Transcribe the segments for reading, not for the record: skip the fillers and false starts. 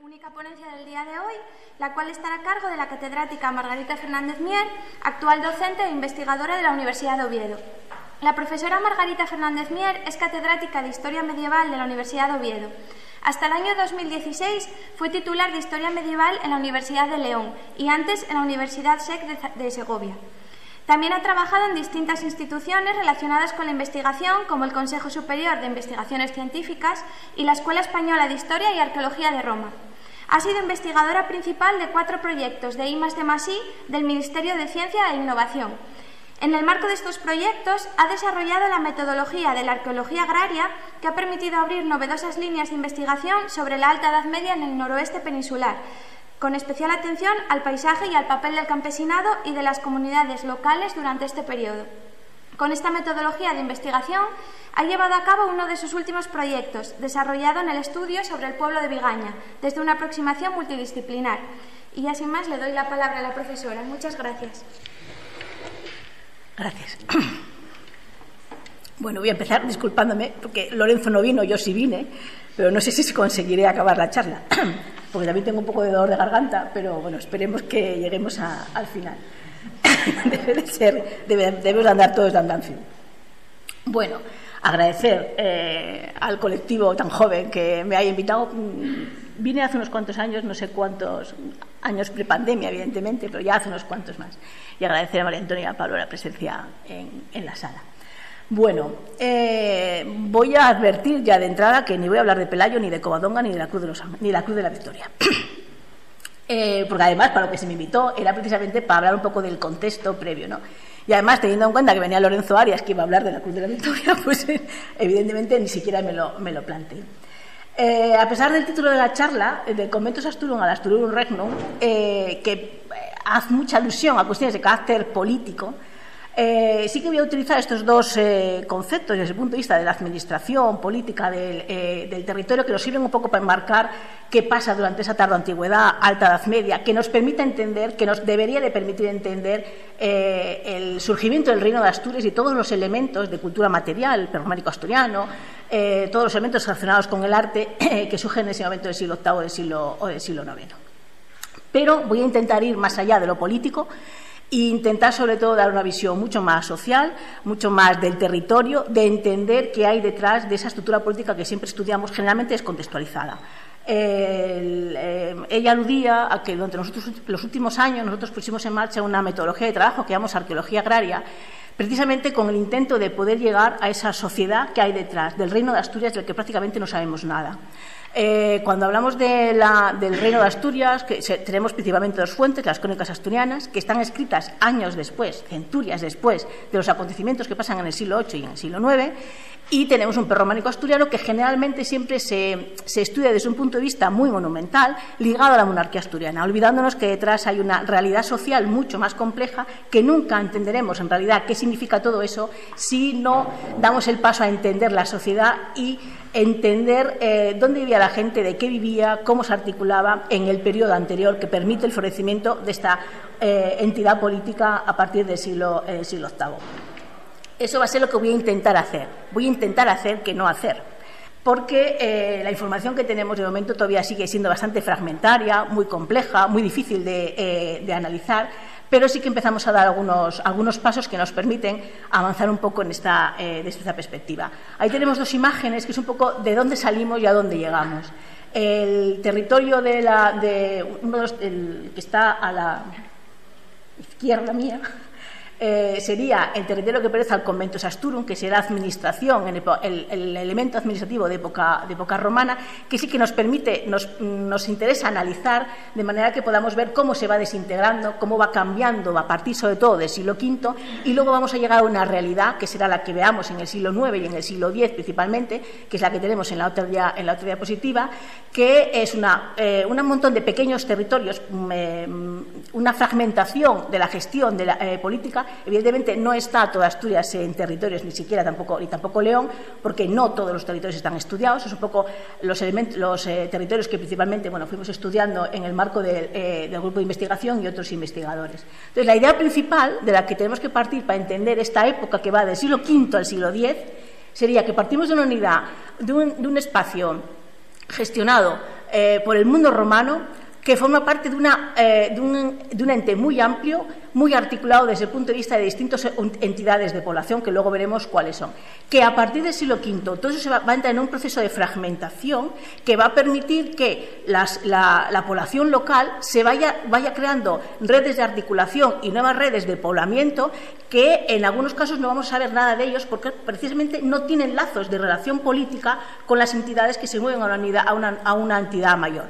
Única ponencia del día de hoy, la cual estará a cargo de la catedrática Margarita Fernández Mier, actual docente e investigadora de la Universidad de Oviedo. La profesora Margarita Fernández Mier es catedrática de Historia Medieval de la Universidad de Oviedo. Hasta el año 2016 fue titular de Historia Medieval en la Universidad de León y antes en la Universidad SEC de Segovia. También ha trabajado en distintas instituciones relacionadas con la investigación, como el Consejo Superior de Investigaciones Científicas y la Escuela Española de Historia y Arqueología de Roma. Ha sido investigadora principal de 4 proyectos de I+D+I del Ministerio de Ciencia e Innovación. En el marco de estos proyectos ha desarrollado la metodología de la arqueología agraria, que ha permitido abrir novedosas líneas de investigación sobre la Alta Edad Media en el noroeste peninsular, con especial atención al paisaje y al papel del campesinado y de las comunidades locales durante este periodo. Con esta metodología de investigación ha llevado a cabo uno de sus últimos proyectos, desarrollado en el estudio sobre el pueblo de Vigaña, desde una aproximación multidisciplinar. Y ya sin más le doy la palabra a la profesora. Muchas gracias. Gracias. Bueno, voy a empezar disculpándome, porque Lorenzo no vino, yo sí vine, pero no sé si conseguiré acabar la charla, porque también tengo un poco de dolor de garganta, pero bueno, esperemos que lleguemos al final. Debemos andar todos de andancio. Bueno, agradecer al colectivo tan joven que me haya invitado. Vine hace unos cuantos años, no sé cuántos años prepandemia, evidentemente, pero ya hace unos cuantos más. Y agradecer a María Antonia y a Pablo la presencia en la sala. Bueno, voy a advertir ya de entrada que ni voy a hablar de Pelayo, ni de Covadonga, ni de la Cruz de la Victoria. Porque además, para lo que se me invitó, era precisamente para hablar un poco del contexto previo, ¿no? Y además, teniendo en cuenta que venía Lorenzo Arias, que iba a hablar de la Cruz de la Victoria, pues evidentemente ni siquiera me lo planteé. A pesar del título de la charla, de Conventus Asturum ad Asturorum Regnum, que hace mucha alusión a cuestiones de carácter político, sí que voy a utilizar estos dos conceptos desde el punto de vista de la administración política del territorio, que nos sirven un poco para enmarcar qué pasa durante esa tardoantigüedad, alta edad media, que nos permita entender, que nos debería de permitir entender el surgimiento del Reino de Asturias y todos los elementos de cultura material, el prerrománico asturiano, todos los elementos relacionados con el arte que surgen en ese momento del siglo VIII o del siglo IX. Pero voy a intentar ir más allá de lo político e intentar sobre todo dar una visión mucho más social, mucho más del territorio, de entender qué hay detrás de esa estructura política que siempre estudiamos, generalmente descontextualizada. Ella aludía a que durante los últimos años nosotros pusimos en marcha una metodología de trabajo que llamamos arqueología agraria, precisamente con el intento de poder llegar a esa sociedad que hay detrás del Reino de Asturias, del que prácticamente no sabemos nada. Cuando hablamos del Reino de Asturias, que tenemos principalmente 2 fuentes, las crónicas asturianas, que están escritas años después, centurias después de los acontecimientos que pasan en el siglo VIII y en el siglo IX, y tenemos un prerrománico asturiano que generalmente siempre se estudia desde un punto de vista muy monumental, ligado a la monarquía asturiana, olvidándonos que detrás hay una realidad social mucho más compleja, que nunca entenderemos en realidad qué significa todo eso si no damos el paso a entender la sociedad y entender dónde vivía la gente, de qué vivía, cómo se articulaba en el periodo anterior que permite el florecimiento de esta entidad política a partir del siglo VIII. Eso va a ser lo que voy a intentar hacer. Voy a intentar hacer que no hacer, porque la información que tenemos de momento todavía sigue siendo bastante fragmentaria, muy compleja, muy difícil de analizar, pero sí que empezamos a dar algunos pasos que nos permiten avanzar un poco desde esta perspectiva. Ahí tenemos 2 imágenes, que es un poco de dónde salimos y a dónde llegamos. El territorio el que está a la izquierda mía, sería el territorio que pertenece al Conventus Asturum, que será administración, el elemento administrativo de época romana, que sí que nos permite, nos interesa analizar de manera que podamos ver cómo se va desintegrando, cómo va cambiando a partir sobre todo del siglo V, y luego vamos a llegar a una realidad que será la que veamos en el siglo IX y en el siglo X principalmente, que es la que tenemos en la otra diapositiva, que es un montón de pequeños territorios, una fragmentación de la gestión de la política. Evidentemente no está toda Asturias en territorios, ni tampoco León, porque no todos los territorios están estudiados. Es un poco los territorios que principalmente fuimos estudiando en el marco del grupo de investigación y otros investigadores. Entonces, la idea principal de la que tenemos que partir para entender esta época que va del siglo V al siglo X sería que partimos de una unidad, de un espacio gestionado por el mundo romano, que forma parte de un ente muy amplio, muy articulado desde el punto de vista de distintas entidades de población, que luego veremos cuáles son. Que a partir del siglo V todo eso va a entrar en un proceso de fragmentación que va a permitir que la población local se vaya creando redes de articulación y nuevas redes de poblamiento que en algunos casos no vamos a saber nada de ellos porque precisamente no tienen lazos de relación política con las entidades que se mueven a una entidad mayor.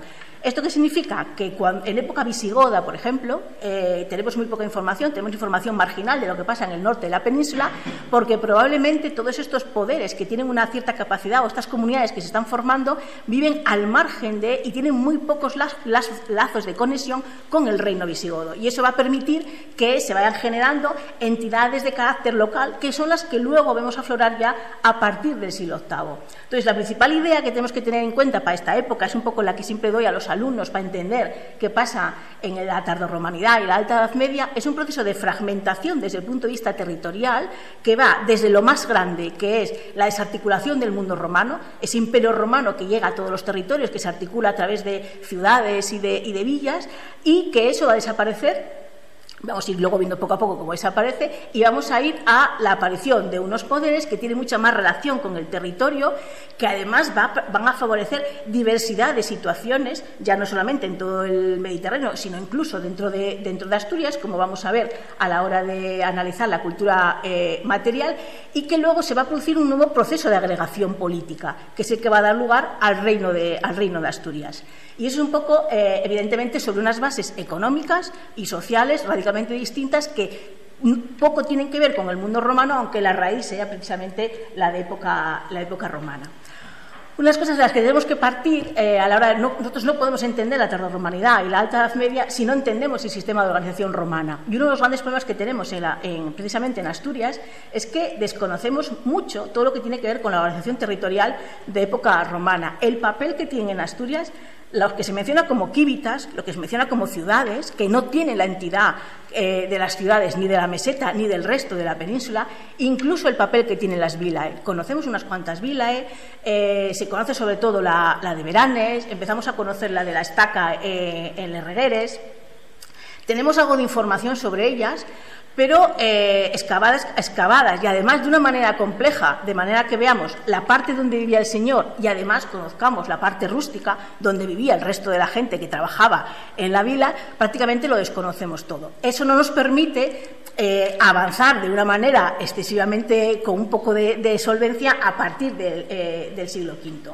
¿Esto qué significa? Que en época visigoda, por ejemplo, tenemos muy poca información, tenemos información marginal de lo que pasa en el norte de la península, porque probablemente todos estos poderes que tienen una cierta capacidad o estas comunidades que se están formando viven al margen y tienen muy pocos lazos de conexión con el reino visigodo. Y eso va a permitir que se vayan generando entidades de carácter local, que son las que luego vemos aflorar ya a partir del siglo VIII. Entonces, la principal idea que tenemos que tener en cuenta para esta época es un poco la que siempre doy a los alumnos para entender qué pasa en la tardorromanidad y la Alta Edad Media, es un proceso de fragmentación desde el punto de vista territorial que va desde lo más grande, que es la desarticulación del mundo romano, ese imperio romano que llega a todos los territorios, que se articula a través de ciudades y de villas, y que eso va a desaparecer. Vamos a ir luego viendo poco a poco cómo desaparece y vamos a ir a la aparición de unos poderes que tienen mucha más relación con el territorio, que además van a favorecer diversidad de situaciones, ya no solamente en todo el Mediterráneo, sino incluso dentro de Asturias, como vamos a ver a la hora de analizar la cultura material, y que luego se va a producir un nuevo proceso de agregación política, que es el que va a dar lugar al reino de Asturias. Y eso es un poco, evidentemente, sobre unas bases económicas y sociales radicalmente distintas que poco tienen que ver con el mundo romano, aunque la raíz sea precisamente la época romana. Unas cosas de las que tenemos que partir a la hora de nosotros no podemos entender la tardorromanidad y la Alta Edad Media si no entendemos el sistema de organización romana. Y uno de los grandes problemas que tenemos precisamente en Asturias es que desconocemos mucho todo lo que tiene que ver con la organización territorial de época romana. El papel que tienen en Asturias los que se menciona como quíbitas, lo que se menciona como ciudades, que no tienen la entidad de las ciudades ni de la meseta ni del resto de la península, incluso el papel que tienen las vilae. Conocemos unas cuantas vilae, se conoce sobre todo la de Veranes, empezamos a conocer la de la Estaca en Herregueres. Tenemos algo de información sobre ellas, pero excavadas y además de una manera compleja, de manera que veamos la parte donde vivía el señor y además conozcamos la parte rústica donde vivía el resto de la gente que trabajaba en la vila, prácticamente lo desconocemos todo. Eso no nos permite avanzar de una manera excesivamente con un poco de solvencia a partir del siglo V.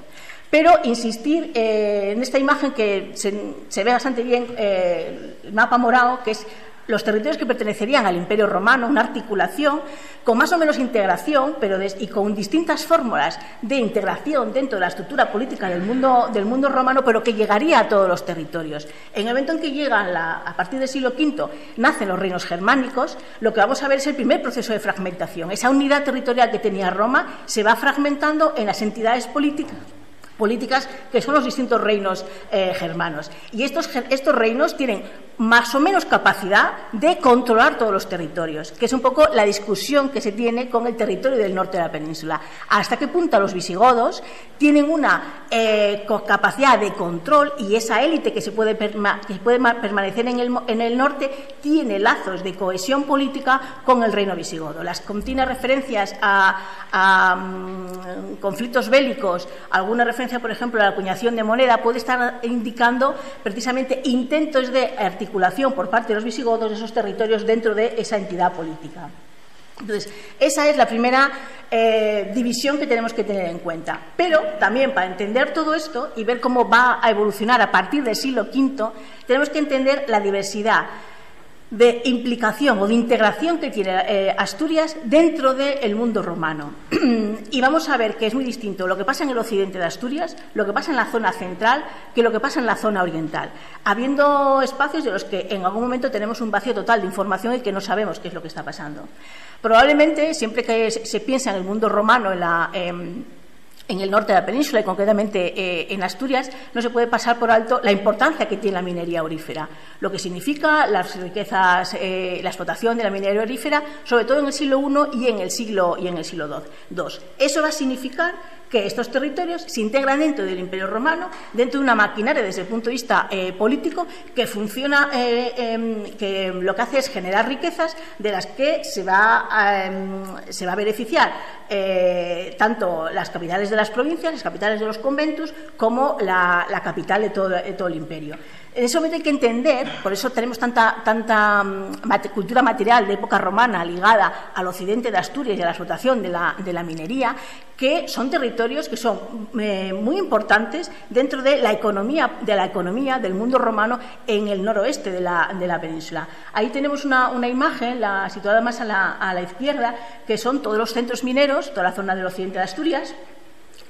Pero insistir en esta imagen que se ve bastante bien, el mapa morado, que es los territorios que pertenecerían al Imperio Romano, una articulación con más o menos integración, y con distintas fórmulas de integración dentro de la estructura política del mundo romano, pero que llegaría a todos los territorios. En el momento en que llegan, a partir del siglo V, nacen los reinos germánicos, lo que vamos a ver es el primer proceso de fragmentación. Esa unidad territorial que tenía Roma se va fragmentando en las entidades políticas que son los distintos reinos germanos. Y estos reinos tienen más o menos capacidad de controlar todos los territorios, que es un poco la discusión que se tiene con el territorio del norte de la península. ¿Hasta qué punto los visigodos tienen una capacidad de control y esa élite que puede permanecer en el norte tiene lazos de cohesión política con el reino visigodo? Las continuas referencias a conflictos bélicos, alguna referencia, por ejemplo, a la acuñación de moneda, puede estar indicando precisamente intentos de articulación por parte de los visigodos de esos territorios dentro de esa entidad política. Entonces, esa es la primera división que tenemos que tener en cuenta. Pero también para entender todo esto y ver cómo va a evolucionar a partir del siglo V, tenemos que entender la diversidad de implicación o de integración que tiene Asturias dentro del mundo romano. Y vamos a ver que es muy distinto lo que pasa en el occidente de Asturias, lo que pasa en la zona central, que lo que pasa en la zona oriental, habiendo espacios de los que en algún momento tenemos un vacío total de información y que no sabemos qué es lo que está pasando. Probablemente, siempre que se piensa en el mundo romano, en el norte de la península y concretamente en Asturias, no se puede pasar por alto la importancia que tiene la minería aurífera, lo que significa las riquezas, la explotación de la minería aurífera, sobre todo en el siglo I y en el siglo II. Eso va a significar que estos territorios se integran dentro del Imperio Romano, dentro de una maquinaria desde el punto de vista político que funciona, que lo que hace es generar riquezas de las que se va a beneficiar tanto las capitales de las provincias, las capitales de los conventos, como la capital de todo el imperio. En ese momento hay que entender, por eso tenemos tanta cultura material de época romana ligada al occidente de Asturias y a la explotación de la minería, que son territorios que son muy importantes dentro de la economía del mundo romano en el noroeste de la península. Ahí tenemos una imagen, situada más a la izquierda, que son todos los centros mineros, toda la zona del occidente de Asturias,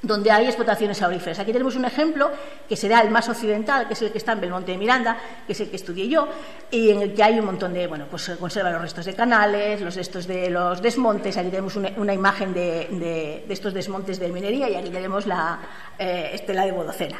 donde hay explotaciones auríferas. Aquí tenemos un ejemplo que será el más occidental, que es el que está en Belmonte de Miranda, que es el que estudié yo, y en el que hay un montón de, pues se conservan los restos de canales, los restos de los desmontes. Aquí tenemos una imagen de estos desmontes de minería, y aquí tenemos la estela de Bodocena.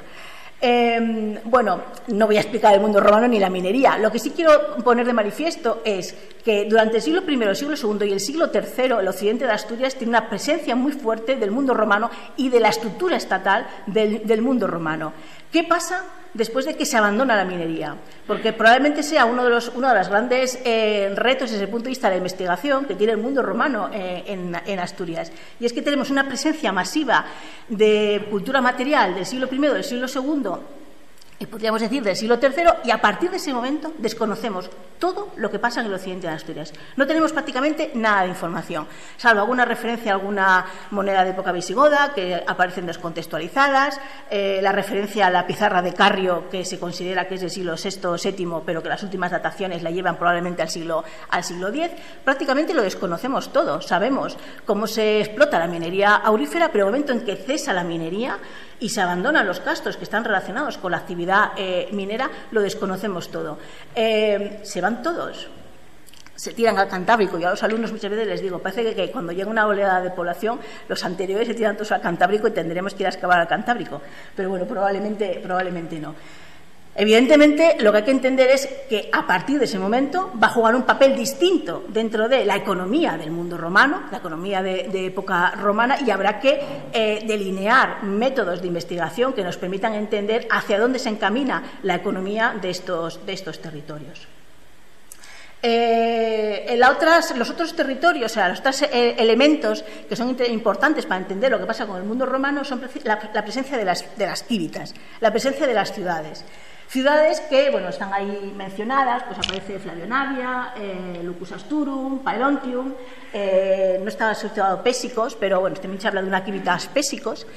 Bueno, no voy a explicar el mundo romano ni la minería. Lo que sí quiero poner de manifiesto es que durante el siglo I, el siglo II y el siglo III, el occidente de Asturias tiene una presencia muy fuerte del mundo romano y de la estructura estatal del mundo romano. ¿Qué pasa después de que se abandona la minería? Porque probablemente sea uno de los grandes retos desde el punto de vista de la investigación que tiene el mundo romano en Asturias. Y es que tenemos una presencia masiva de cultura material del siglo I, del siglo II, y podríamos decir del siglo III, y a partir de ese momento desconocemos todo lo que pasa en el occidente de Asturias. No tenemos prácticamente nada de información, salvo alguna referencia a alguna moneda de época visigoda que aparecen descontextualizadas, la referencia a la pizarra de Carrio, que se considera que es del siglo VI o VII, pero que las últimas dataciones la llevan probablemente al siglo X. Prácticamente lo desconocemos todo. Sabemos cómo se explota la minería aurífera, pero en el momento en que cesa la minería y se abandonan los castros que están relacionados con la actividad minera, lo desconocemos todo. Se van todos, se tiran al Cantábrico. Yo a los alumnos muchas veces les digo, parece que cuando llega una oleada de población, los anteriores se tiran todos al Cantábrico y tendremos que ir a excavar al Cantábrico. Pero bueno, probablemente no. Evidentemente, lo que hay que entender es que a partir de ese momento va a jugar un papel distinto dentro de la economía del mundo romano, la economía de época romana, y habrá que delinear métodos de investigación que nos permitan entender hacia dónde se encamina la economía de estos territorios. Los otros territorios, o sea, los otros elementos que son importantes para entender lo que pasa con el mundo romano son la presencia de las cívitas, la presencia de las ciudades. Ciudades que, bueno, están ahí mencionadas, pues aparece Flavio Navia, Lucus Asturum, Paelontium, no está asociado Pésicos, pero bueno, también se habla de una civitas Pésicos.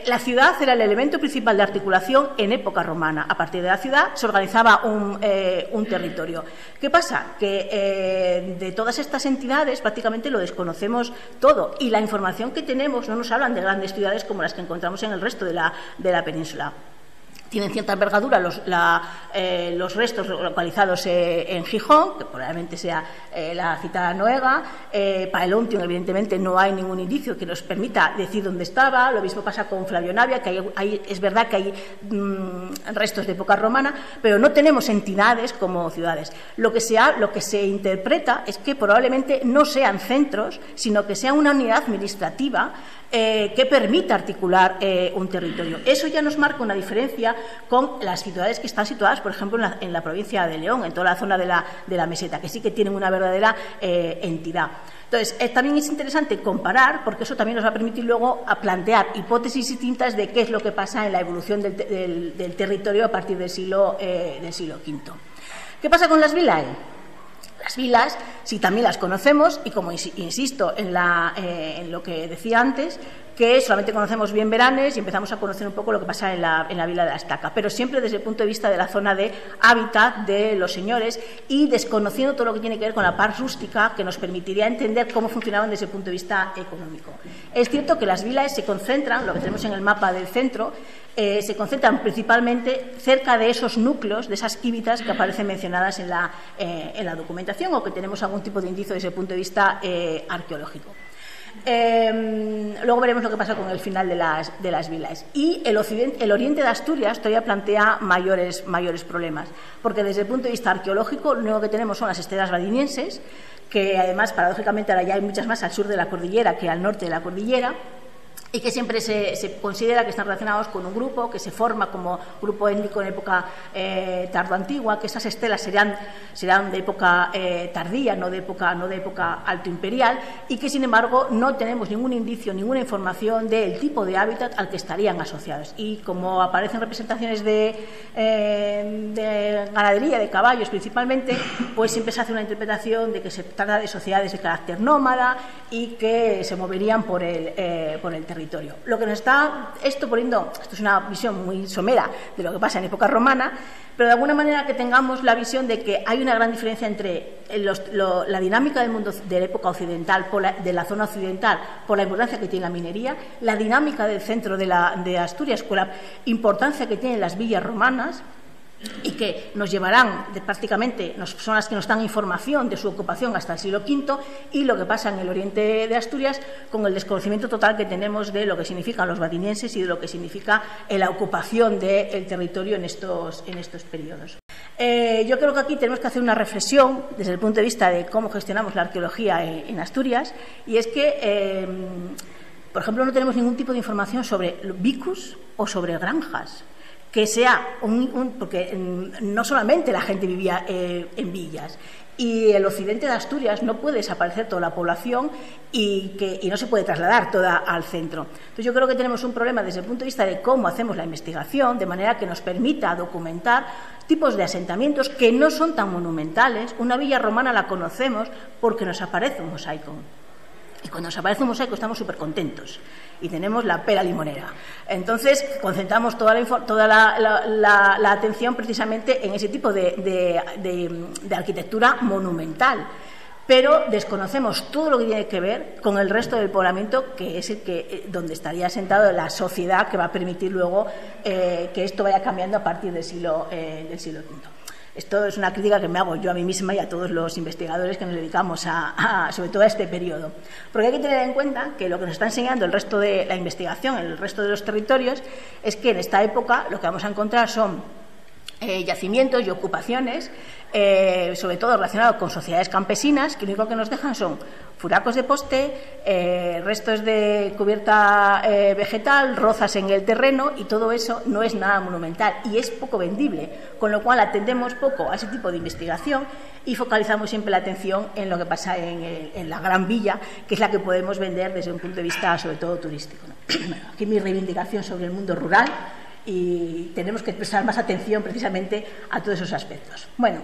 La ciudad era el elemento principal de articulación en época romana. A partir de la ciudad se organizaba un territorio. ¿Qué pasa? Que de todas estas entidades prácticamente lo desconocemos todo, y la información que tenemos no nos hablan de grandes ciudades como las que encontramos en el resto de la península. Tienen cierta envergadura los restos localizados en Gijón, que probablemente sea la citada Noega. Paelontium, evidentemente, no hay ningún indicio que nos permita decir dónde estaba. Lo mismo pasa con Flavio Navia, que es verdad que hay restos de época romana, pero no tenemos entidades como ciudades. Lo que se interpreta es que probablemente no sean centros, sino que sea una unidad administrativa que permita articular un territorio. Eso ya nos marca una diferencia con las ciudades que están situadas, por ejemplo, en la provincia de León, en toda la zona de la meseta, que sí que tienen una verdadera entidad. Entonces, también es interesante comparar, porque eso también nos va a permitir luego a plantear hipótesis distintas de qué es lo que pasa en la evolución del territorio a partir del siglo V. ¿Qué pasa con las vilae? Las vilas, sí, también las conocemos, y como insisto en lo que decía antes, que solamente conocemos bien Beranes y empezamos a conocer un poco lo que pasa en la vila de la Estaca, pero siempre desde el punto de vista de la zona de hábitat de los señores y desconociendo todo lo que tiene que ver con la parte rústica, que nos permitiría entender cómo funcionaban desde el punto de vista económico. Es cierto que las vilas se concentran, lo que tenemos en el mapa del centro, se concentran principalmente cerca de esos núcleos, de esas cívitas que aparecen mencionadas en la documentación, o que tenemos algún tipo de indicio desde el punto de vista arqueológico. Luego veremos lo que pasa con el final de las vilas. Y el oriente de Asturias todavía plantea mayores problemas, porque desde el punto de vista arqueológico lo único que tenemos son las esteras vadinienses, que además, paradójicamente, ahora ya hay muchas más al sur de la cordillera que al norte de la cordillera. y que siempre se considera que están relacionados con un grupo que se forma como grupo étnico en época tardoantigua, que esas estelas serán de época tardía, no de época altoimperial, y que sin embargo no tenemos ningún indicio, ninguna información del tipo de hábitat al que estarían asociados. Y como aparecen representaciones de ganadería, de caballos principalmente, pues siempre se hace una interpretación de que se trata de sociedades de carácter nómada y que se moverían por el territorio. Lo que nos está esto poniendo, esto es una visión muy somera de lo que pasa en época romana, pero de alguna manera que tengamos la visión de que hay una gran diferencia entre la dinámica del mundo de la época occidental, de la zona occidental, por la importancia que tiene la minería, la dinámica del centro de Asturias, con la importancia que tienen las villas romanas, y que nos llevarán prácticamente, son las que nos dan información de su ocupación hasta el siglo V, y lo que pasa en el oriente de Asturias, con el desconocimiento total que tenemos de lo que significan los badinenses y de lo que significa la ocupación del territorio en estos periodos. Yo creo que aquí tenemos que hacer una reflexión desde el punto de vista de cómo gestionamos la arqueología en Asturias, y es que, por ejemplo, no tenemos ningún tipo de información sobre vicus o sobre granjas, que sea porque no solamente la gente vivía en villas, y el occidente de Asturias no puede desaparecer toda la población y no se puede trasladar toda al centro. Entonces yo creo que tenemos un problema desde el punto de vista de cómo hacemos la investigación, de manera que nos permita documentar tipos de asentamientos que no son tan monumentales. Una villa romana la conocemos porque nos aparece un mosaico. Y cuando nos aparece un mosaico estamos súper contentos y tenemos la pera limonera. Entonces concentramos toda la atención precisamente en ese tipo de arquitectura monumental, pero desconocemos todo lo que tiene que ver con el resto del poblamiento, que es donde estaría asentado la sociedad que va a permitir luego que esto vaya cambiando a partir del siglo V. Esto es una crítica que me hago yo a mí misma y a todos los investigadores que nos dedicamos sobre todo a este periodo. Porque hay que tener en cuenta que lo que nos está enseñando el resto de la investigación en el resto de los territorios es que en esta época lo que vamos a encontrar son yacimientos y ocupaciones, sobre todo relacionados con sociedades campesinas, que lo único que nos dejan son furacos de poste, restos de cubierta vegetal, rozas en el terreno, y todo eso no es nada monumental y es poco vendible, con lo cual atendemos poco a ese tipo de investigación y focalizamos siempre la atención en lo que pasa en la Gran Villa, que es la que podemos vender desde un punto de vista sobre todo turístico, ¿no? Aquí mi reivindicación sobre el mundo rural, y tenemos que prestar más atención precisamente a todos esos aspectos. Bueno,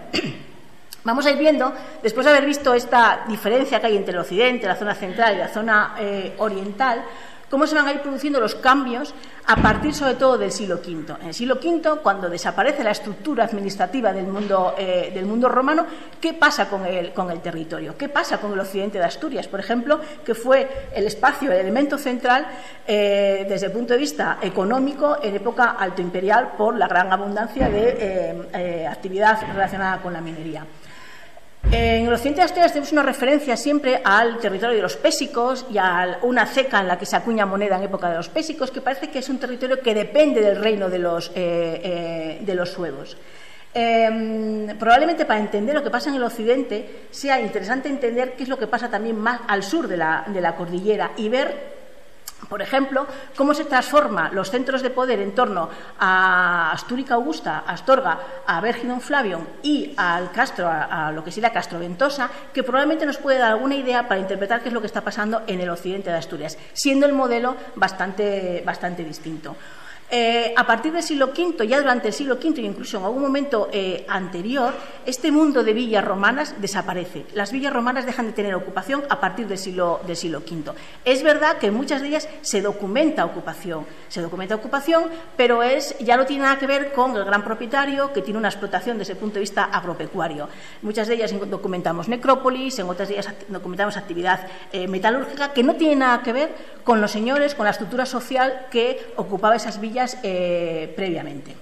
vamos a ir viendo, después de haber visto esta diferencia que hay entre el occidente, la zona central y la zona oriental, cómo se van a ir produciendo los cambios a partir sobre todo del siglo V. En el siglo V, cuando desaparece la estructura administrativa del mundo romano, ¿qué pasa con el territorio? ¿Qué pasa con el occidente de Asturias, por ejemplo, que fue el espacio, el elemento central desde el punto de vista económico en época altoimperial por la gran abundancia de actividad relacionada con la minería? En el occidente de Asturias tenemos una referencia siempre al territorio de los pésicos y a una ceca en la que se acuña moneda en época de los pésicos, que parece que es un territorio que depende del reino de los suevos. Probablemente para entender lo que pasa en el occidente sea interesante entender qué es lo que pasa también más al sur de la cordillera y ver, por ejemplo, cómo se transforman los centros de poder en torno a Astúrica Augusta, a Astorga, a Vergidon Flavion y al Castro, a lo que sería Castroventosa, que probablemente nos puede dar alguna idea para interpretar qué es lo que está pasando en el occidente de Asturias, siendo el modelo bastante distinto. A partir del siglo V, ya durante el siglo V e incluso en algún momento anterior, este mundo de villas romanas desaparece. Las villas romanas dejan de tener ocupación a partir del siglo V. Es verdad que en muchas de ellas se documenta ocupación, pero ya no tiene nada que ver con el gran propietario que tiene una explotación desde el punto de vista agropecuario. En muchas de ellas documentamos necrópolis, en otras de ellas documentamos actividad metalúrgica que no tiene nada que ver con los señores, con la estructura social que ocupaba esas villas previamente.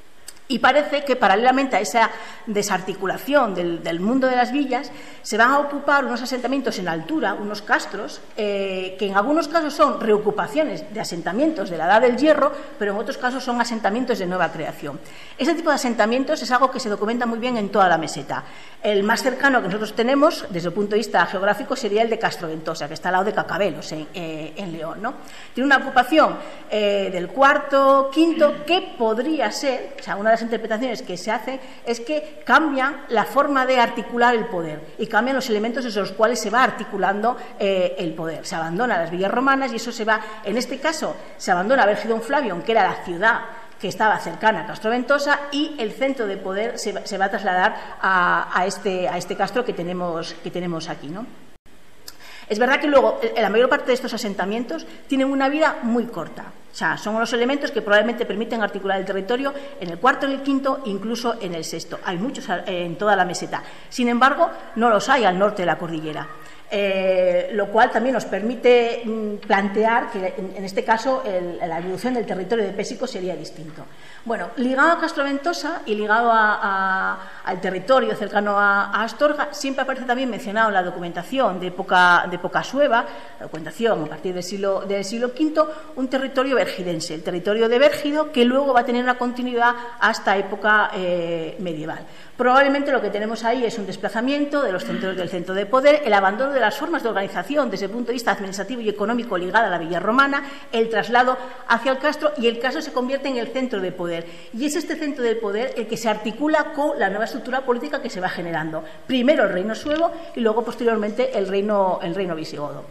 Y parece que paralelamente a esa desarticulación del mundo de las villas se van a ocupar unos asentamientos en altura, unos castros, que en algunos casos son reocupaciones de asentamientos de la Edad del Hierro, pero en otros casos son asentamientos de nueva creación. Ese tipo de asentamientos es algo que se documenta muy bien en toda la meseta. El más cercano que nosotros tenemos, desde el punto de vista geográfico, sería el de Castroventosa, que está al lado de Cacabelos, en León, ¿no? Tiene una ocupación del cuarto, quinto, que podría ser, o sea, una de las interpretaciones que se hace es que cambian la forma de articular el poder y cambian los elementos en los cuales se va articulando el poder. Se abandona las villas romanas y eso se va, en este caso, se abandona Vergidón Flavium, que era la ciudad que estaba cercana a Castroventosa, y el centro de poder se va a trasladar a este castro que tenemos aquí, ¿no? Es verdad que luego la mayor parte de estos asentamientos tienen una vida muy corta. O sea, son los elementos que probablemente permiten articular el territorio en el cuarto, en el quinto, incluso en el sexto. Hay muchos en toda la meseta. Sin embargo, no los hay al norte de la cordillera. Lo cual también nos permite plantear que en este caso la evolución del territorio de Pésico sería distinto. Bueno, ligado a Castroventosa y ligado al territorio cercano a Astorga, siempre aparece también mencionado en la documentación de época sueva, la documentación a partir del siglo V, un territorio vergidense, el territorio de Vérgido, que luego va a tener una continuidad hasta época medieval. Probablemente lo que tenemos ahí es un desplazamiento de los centros del centro de poder, el abandono de las formas de organización desde el punto de vista administrativo y económico ligada a la villa romana, el traslado hacia el castro, y el castro se convierte en el centro de poder. Y es este centro de poder el que se articula con la nueva estructura política que se va generando. Primero el reino suevo y luego posteriormente el reino visigodo.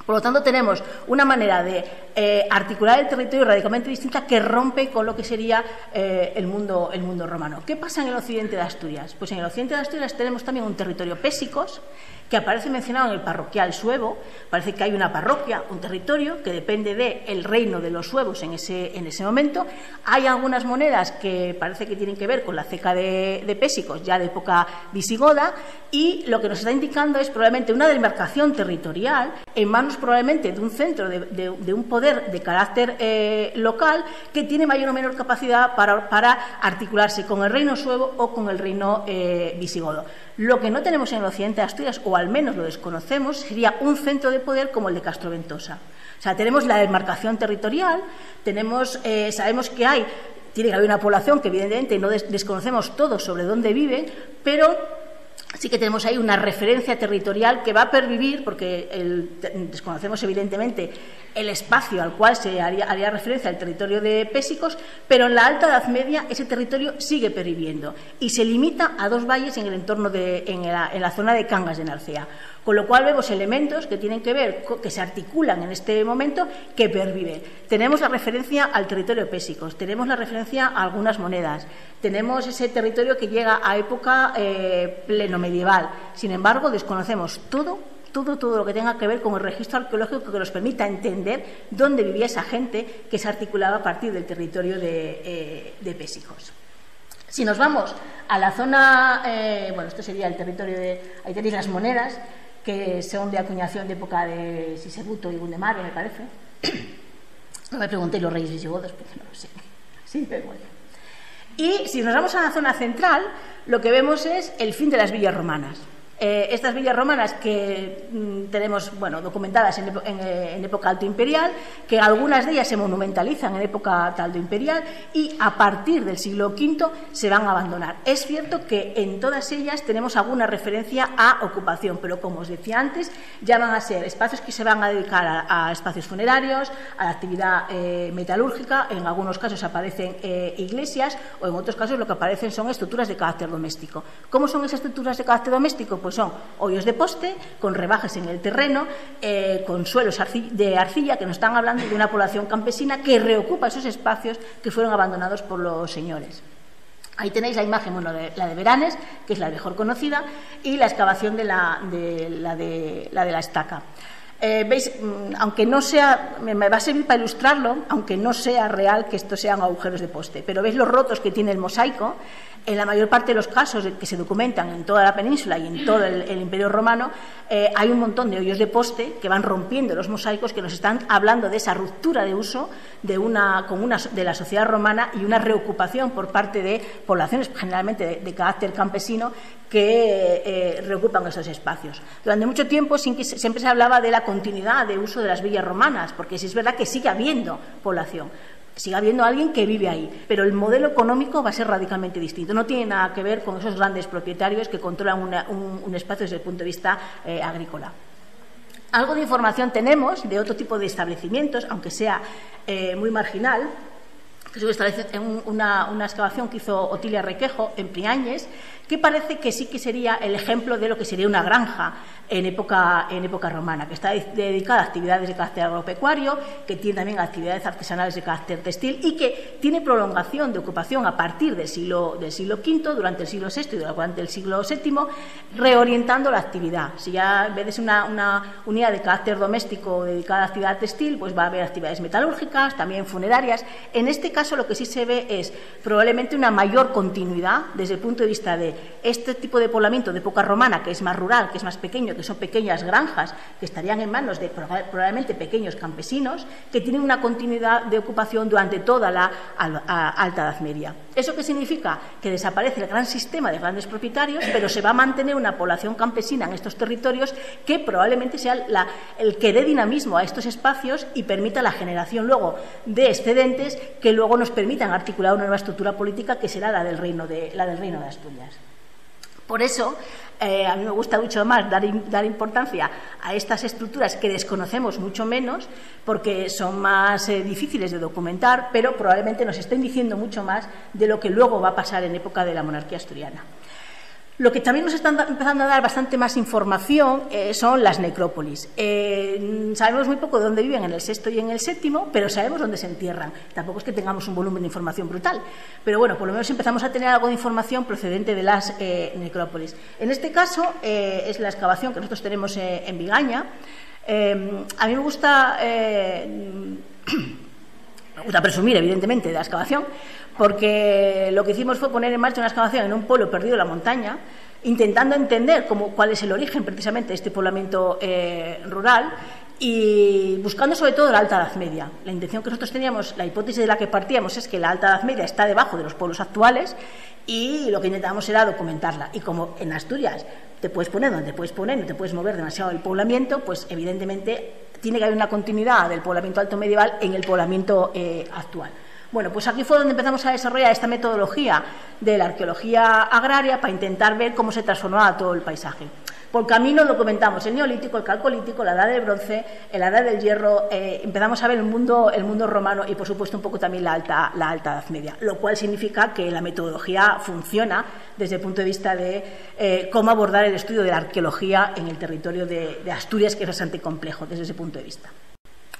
Por lo tanto, tenemos una manera de articular el territorio radicalmente distinta que rompe con lo que sería el mundo romano. ¿Qué pasa en el occidente de Asturias? Pues en el occidente de Asturias tenemos también un territorio pésicos, que aparece mencionado en el parroquial suevo. Parece que hay una parroquia, un territorio que depende del reino de los suevos en ese momento. Hay algunas monedas que parece que tienen que ver con la ceca de Pésicos, ya de época visigoda, y lo que nos está indicando es probablemente una demarcación territorial en manos probablemente de un centro de un poder de carácter local que tiene mayor o menor capacidad para articularse con el reino suevo o con el reino visigodo. Lo que no tenemos en el occidente de Asturias, o al menos lo desconocemos, sería un centro de poder como el de Castroventosa. O sea, tenemos la demarcación territorial, sabemos que tiene que haber una población que evidentemente no desconocemos todos sobre dónde viven, pero sí que tenemos ahí una referencia territorial que va a pervivir, porque desconocemos evidentemente el espacio al cual se haría referencia el territorio de Pésicos, pero en la Alta Edad Media ese territorio sigue perviviendo y se limita a dos valles en el entorno en la zona de Cangas de Narcea. Con lo cual vemos elementos que tienen que ver, que se articulan en este momento, que perviven. Tenemos la referencia al territorio de Pésicos, tenemos la referencia a algunas monedas, tenemos ese territorio que llega a época plenomedieval. Sin embargo, desconocemos todo lo que tenga que ver con el registro arqueológico que nos permita entender dónde vivía esa gente que se articulaba a partir del territorio de Pésicos. Si nos vamos a la zona, esto sería el territorio ahí tenéis las monedas, que son de acuñación de época de Sisebuto y Gundemar, me parece. No me preguntéis los reyes visigodos, porque no lo sé. Sí, pero bueno. Y si nos vamos a la zona central, lo que vemos es el fin de las villas romanas. Estas villas romanas que tenemos documentadas en época altoimperial, que algunas de ellas se monumentalizan en época taldoimperial y a partir del siglo V se van a abandonar. Es cierto que en todas ellas tenemos alguna referencia a ocupación, pero como os decía antes, ya van a ser espacios que se van a dedicar a espacios funerarios, a la actividad metalúrgica. En algunos casos aparecen iglesias, o en otros casos lo que aparecen son estructuras de carácter doméstico. ¿Cómo son esas estructuras de carácter doméstico? Pues son hoyos de poste, con rebajes en el terreno, con suelos de arcilla, que nos están hablando de una población campesina que reocupa esos espacios que fueron abandonados por los señores. Ahí tenéis la imagen, la de Beranes, que es la mejor conocida, y la excavación de la estaca. veis, aunque no sea, me va a servir para ilustrarlo, aunque no sea real que estos sean agujeros de poste, pero veis los rotos que tiene el mosaico. En la mayor parte de los casos que se documentan en toda la península y en todo el Imperio Romano, hay un montón de hoyos de poste que van rompiendo los mosaicos, que nos están hablando de esa ruptura de uso de la sociedad romana y una reocupación por parte de poblaciones generalmente de carácter campesino que reocupan esos espacios. Durante mucho tiempo siempre se hablaba de la continuidad de uso de las villas romanas, porque sí es verdad que sigue habiendo población, sigue habiendo alguien que vive ahí, pero el modelo económico va a ser radicalmente distinto. No tiene nada que ver con esos grandes propietarios que controlan un espacio desde el punto de vista agrícola. Algo de información tenemos de otro tipo de establecimientos, aunque sea muy marginal, que es una excavación que hizo Otilia Requejo en Priañes, que parece que sí que sería el ejemplo de lo que sería una granja en época romana, que está dedicada a actividades de carácter agropecuario, que tiene también actividades artesanales de carácter textil y que tiene prolongación de ocupación a partir del siglo V, durante el siglo VI y durante el siglo VII, reorientando la actividad. Si ya en vez de ser una unidad de carácter doméstico dedicada a actividad textil, pues va a haber actividades metalúrgicas, también funerarias. En este caso lo que sí se ve es probablemente una mayor continuidad desde el punto de vista de este tipo de poblamiento de época romana, que es más rural, que es más pequeño, que son pequeñas granjas que estarían en manos de probablemente pequeños campesinos, que tienen una continuidad de ocupación durante toda la Alta Edad Media. ¿Eso qué significa? Que desaparece el gran sistema de grandes propietarios, pero se va a mantener una población campesina en estos territorios que probablemente sea el que dé dinamismo a estos espacios y permita la generación luego de excedentes que luego nos permitan articular una nueva estructura política que será la del Reino de Asturias. Por eso, a mí me gusta mucho más dar importancia a estas estructuras que desconocemos mucho menos, porque son más difíciles de documentar, pero probablemente nos estén diciendo mucho más de lo que luego va a pasar en época de la monarquía asturiana. Lo que también nos están empezando a dar bastante más información son las necrópolis. Sabemos muy poco de dónde viven en el VI y en el VII, pero sabemos dónde se entierran. Tampoco es que tengamos un volumen de información brutal, pero bueno, por lo menos empezamos a tener algo de información procedente de las necrópolis. En este caso es la excavación que nosotros tenemos en Vigaña. A mí me gusta presumir, evidentemente, de la excavación, porque lo que hicimos fue poner en marcha una excavación en un pueblo perdido en la montaña, intentando entender cuál es el origen precisamente de este poblamiento rural y buscando sobre todo la Alta Edad Media. La intención que nosotros teníamos, la hipótesis de la que partíamos es que la Alta Edad Media está debajo de los pueblos actuales y lo que intentábamos era documentarla. Y como en Asturias te puedes poner donde te puedes poner, no te puedes mover demasiado del poblamiento, pues evidentemente tiene que haber una continuidad del poblamiento alto medieval en el poblamiento actual. Bueno, pues aquí fue donde empezamos a desarrollar esta metodología de la arqueología agraria para intentar ver cómo se transformaba todo el paisaje. Por camino documentamos el Neolítico, el Calcolítico, la Edad del Bronce, la Edad del Hierro, empezamos a ver el mundo romano y, por supuesto, un poco también la Alta Edad Media, lo cual significa que la metodología funciona desde el punto de vista de cómo abordar el estudio de la arqueología en el territorio de Asturias, que es bastante complejo desde ese punto de vista.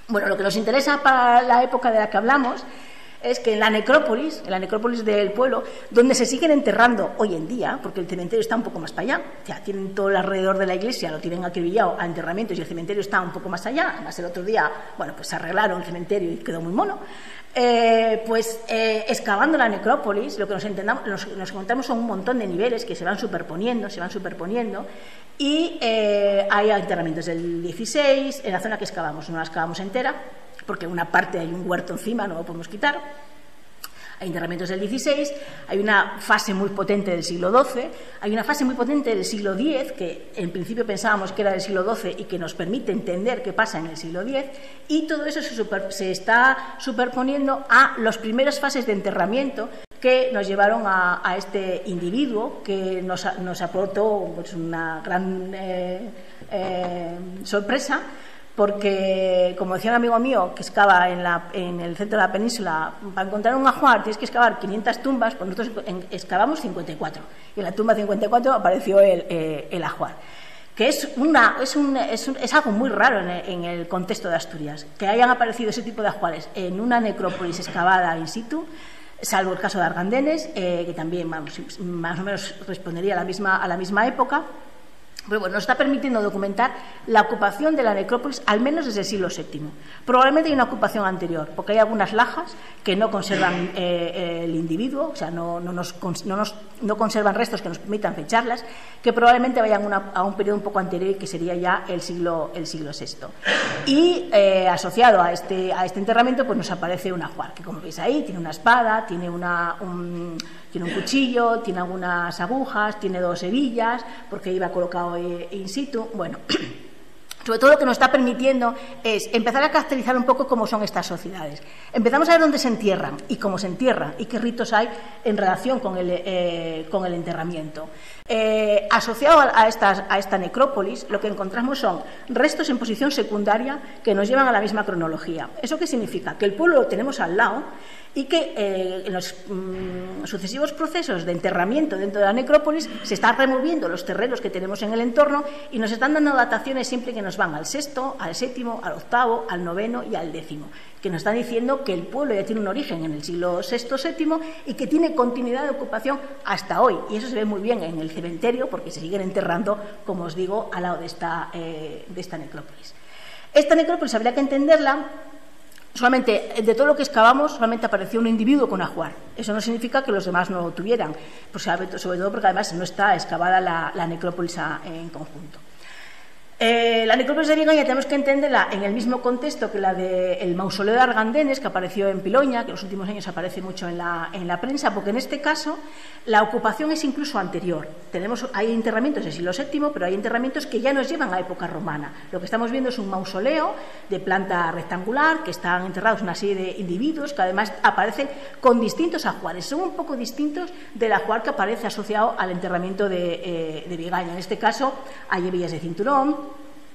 Bueno, lo que nos interesa para la época de la que hablamos es que en la necrópolis del pueblo, donde se siguen enterrando hoy en día, porque el cementerio está un poco más para allá, o sea, tienen todo el alrededor de la iglesia, lo tienen acribillado a enterramientos y el cementerio está un poco más allá. Además, el otro día, bueno, pues arreglaron el cementerio y quedó muy mono. Excavando la necrópolis, lo que nos encontramos son un montón de niveles que se van superponiendo y hay enterramientos del 16, en la zona que excavamos, no la excavamos entera, porque una parte hay un huerto encima, no lo podemos quitar. Hay enterramientos del 16, hay una fase muy potente del siglo XII, hay una fase muy potente del siglo X, que en principio pensábamos que era del siglo XII y que nos permite entender qué pasa en el siglo X, y todo eso se está superponiendo a las primeras fases de enterramiento que nos llevaron a este individuo que nos aportó pues, una gran sorpresa, porque, como decía un amigo mío que excava en el centro de la península, para encontrar un ajuar tienes que excavar 500 tumbas, pues nosotros excavamos 54, y en la tumba 54 apareció el ajuar, que es algo muy raro en el contexto de Asturias, que hayan aparecido ese tipo de ajuares en una necrópolis excavada in situ, salvo el caso de Argandenes, que también más o menos respondería a la misma época. Pero bueno, nos está permitiendo documentar la ocupación de la necrópolis al menos desde el siglo VII. Probablemente hay una ocupación anterior, porque hay algunas lajas que no conservan el individuo, o sea, no conservan restos que nos permitan fecharlas, que probablemente vayan a un periodo un poco anterior, que sería ya el siglo VI. Y asociado a este enterramiento, pues nos aparece un ajuar, que como veis ahí, tiene una espada, tiene un cuchillo, tiene algunas agujas, tiene 2 hebillas, porque iba colocado in situ. Bueno, sobre todo lo que nos está permitiendo es empezar a caracterizar un poco cómo son estas sociedades. Empezamos a ver dónde se entierran y cómo se entierran y qué ritos hay en relación con el enterramiento. Asociado a esta necrópolis, lo que encontramos son restos en posición secundaria que nos llevan a la misma cronología. ¿Eso qué significa? Que el pueblo lo tenemos al lado y que en los sucesivos procesos de enterramiento dentro de la necrópolis se están removiendo los terrenos que tenemos en el entorno y nos están dando dataciones siempre que nos van al 6º, al 7º, al 8º, al 9º y al 10º, que nos están diciendo que el pueblo ya tiene un origen en el siglo VI, VII y que tiene continuidad de ocupación hasta hoy. Y eso se ve muy bien en el cementerio porque se siguen enterrando, como os digo, al lado de esta necrópolis. Esta necrópolis habría que entenderla. Solamente de todo lo que excavamos solamente apareció un individuo con ajuar. Eso no significa que los demás no lo tuvieran, pues, sobre todo porque además no está excavada la necrópolis en conjunto. La necrópolis de Vigaña tenemos que entenderla en el mismo contexto que la del mausoleo de Argandenes, que apareció en Piloña, que en los últimos años aparece mucho en la prensa, porque en este caso la ocupación es incluso anterior. Hay enterramientos del siglo VII, pero hay enterramientos que ya nos llevan a época romana. Lo que estamos viendo es un mausoleo de planta rectangular, que están enterrados una serie de individuos que además aparecen con distintos ajuares. Son un poco distintos del ajuar que aparece asociado al enterramiento de Vigaña. En este caso hay hebillas de cinturón.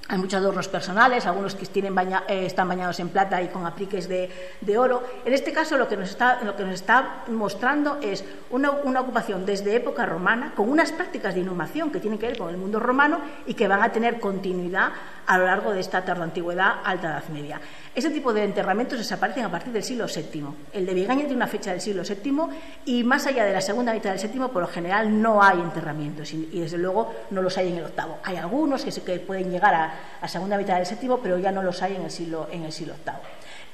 Hay muchos adornos personales, algunos que están bañados en plata y con apliques de oro. En este caso lo que nos está mostrando es una ocupación desde época romana, con unas prácticas de inhumación que tienen que ver con el mundo romano y que van a tener continuidad a lo largo de esta tardoantigüedad, alta Edad Media. Ese tipo de enterramientos desaparecen a partir del siglo VII. El de Vigaña tiene una fecha del siglo VII y más allá de la segunda mitad del VII, por lo general no hay enterramientos y desde luego no los hay en el VIII. Hay algunos que pueden llegar a segunda mitad del VII, pero ya no los hay en el siglo VIII.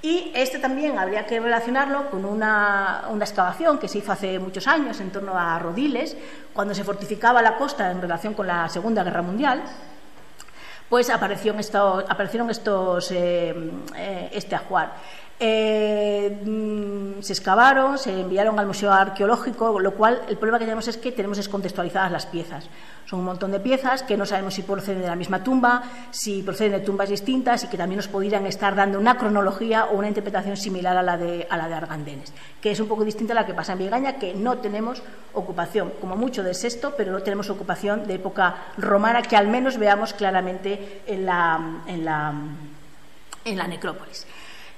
Y también habría que relacionarlo con una excavación que se hizo hace muchos años en torno a Rodiles, cuando se fortificaba la costa en relación con la Segunda Guerra Mundial. Pues aparecieron este ajuar. Se excavaron, se enviaron al Museo Arqueológico, lo cual el problema que tenemos es que tenemos descontextualizadas las piezas. Son un montón de piezas que no sabemos si proceden de la misma tumba, si proceden de tumbas distintas y que también nos podrían estar dando una cronología o una interpretación similar a la de Argandenes, que es un poco distinta a la que pasa en Vigaña, que no tenemos ocupación, como mucho del VI, pero no tenemos ocupación de época romana que al menos veamos claramente en la necrópolis.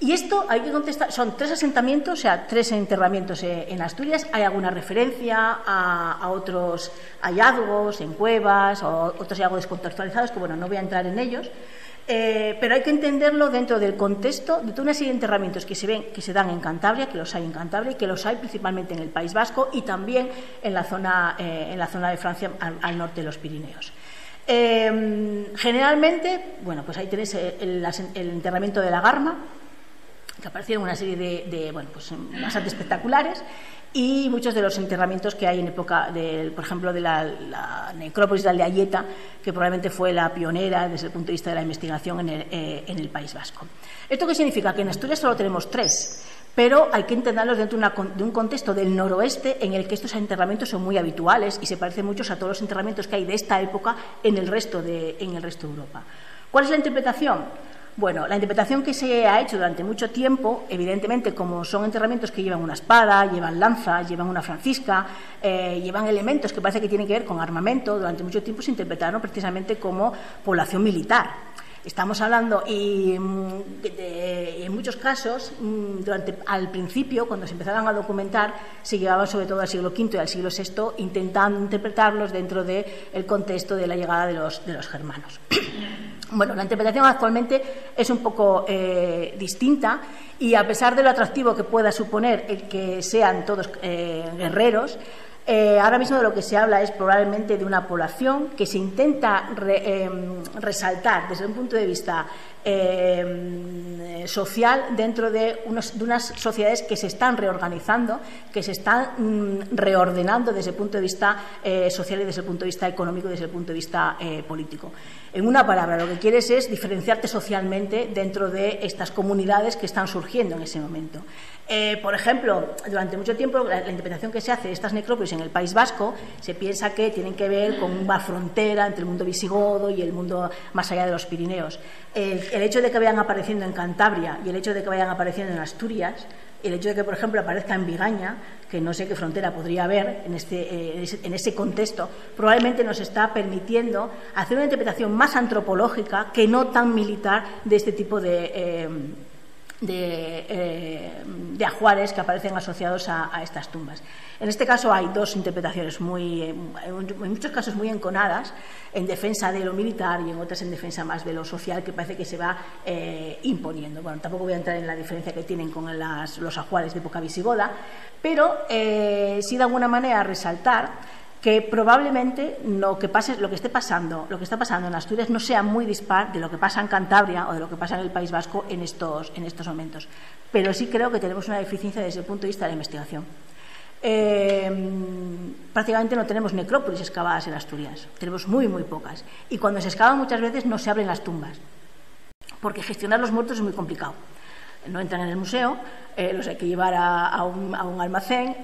Y esto hay que contestar, son 3 asentamientos, o sea, 3 enterramientos en Asturias. Hay alguna referencia a otros hallazgos en cuevas o otros hallazgos descontextualizados, que bueno, no voy a entrar en ellos, pero hay que entenderlo dentro del contexto de toda una serie de enterramientos que se dan en Cantabria, que los hay en Cantabria y que los hay principalmente en el País Vasco y también en la zona de Francia al norte de los Pirineos. Generalmente, bueno, pues ahí tenéis el enterramiento de la Garma, que aparecieron una serie de bastante espectaculares, y muchos de los enterramientos que hay en época, por ejemplo, de la necrópolis de Aldeayeta, que probablemente fue la pionera desde el punto de vista de la investigación en el País Vasco. ¿Esto qué significa? Que en Asturias solo tenemos 3, pero hay que entenderlos dentro de un contexto del noroeste en el que estos enterramientos son muy habituales y se parecen mucho a todos los enterramientos que hay de esta época en el resto de Europa. ¿Cuál es la interpretación? Bueno, la interpretación que se ha hecho durante mucho tiempo, evidentemente, como son enterramientos que llevan una espada, llevan lanza, llevan una francisca, llevan elementos que parece que tienen que ver con armamento, durante mucho tiempo se interpretaron precisamente como población militar. Estamos hablando, y en muchos casos, al principio, cuando se empezaban a documentar, se llevaban sobre todo al siglo V y al siglo VI, intentando interpretarlos dentro del contexto de la llegada de los germanos. Bueno, la interpretación actualmente es un poco distinta, y a pesar de lo atractivo que pueda suponer el que sean todos guerreros, Ahora mismo de lo que se habla es probablemente de una población que se intenta resaltar desde un punto de vista social dentro de unas sociedades que se están reorganizando, que se están reordenando desde el punto de vista social y desde el punto de vista económico y desde el punto de vista político. En una palabra, lo que quieres es diferenciarte socialmente dentro de estas comunidades que están surgiendo en ese momento. Por ejemplo, durante mucho tiempo la interpretación que se hace de estas necrópolis en el País Vasco se piensa que tienen que ver con una frontera entre el mundo visigodo y el mundo más allá de los Pirineos. El hecho de que vayan apareciendo en Cantabria y el hecho de que vayan apareciendo en Asturias, el hecho de que, por ejemplo, aparezca en Vigaña, que no sé qué frontera podría haber en ese contexto, probablemente nos está permitiendo hacer una interpretación más antropológica que no tan militar de este tipo de ajuares que aparecen asociados a estas tumbas. En este caso hay dos interpretaciones en muchos casos muy enconadas, en defensa de lo militar y en otras en defensa más de lo social, que parece que se va imponiendo. Bueno, tampoco voy a entrar en la diferencia que tienen con los ajuares de época visigoda, pero sí de alguna manera resaltar que probablemente lo que está pasando en Asturias no sea muy dispar de lo que pasa en Cantabria o de lo que pasa en el País Vasco en estos momentos. Pero sí creo que tenemos una deficiencia desde el punto de vista de la investigación. Prácticamente no tenemos necrópolis excavadas en Asturias, tenemos muy, muy pocas. Y cuando se excavan muchas veces no se abren las tumbas, porque gestionar los muertos es muy complicado. No entran en el museo, los hay que llevar a un almacén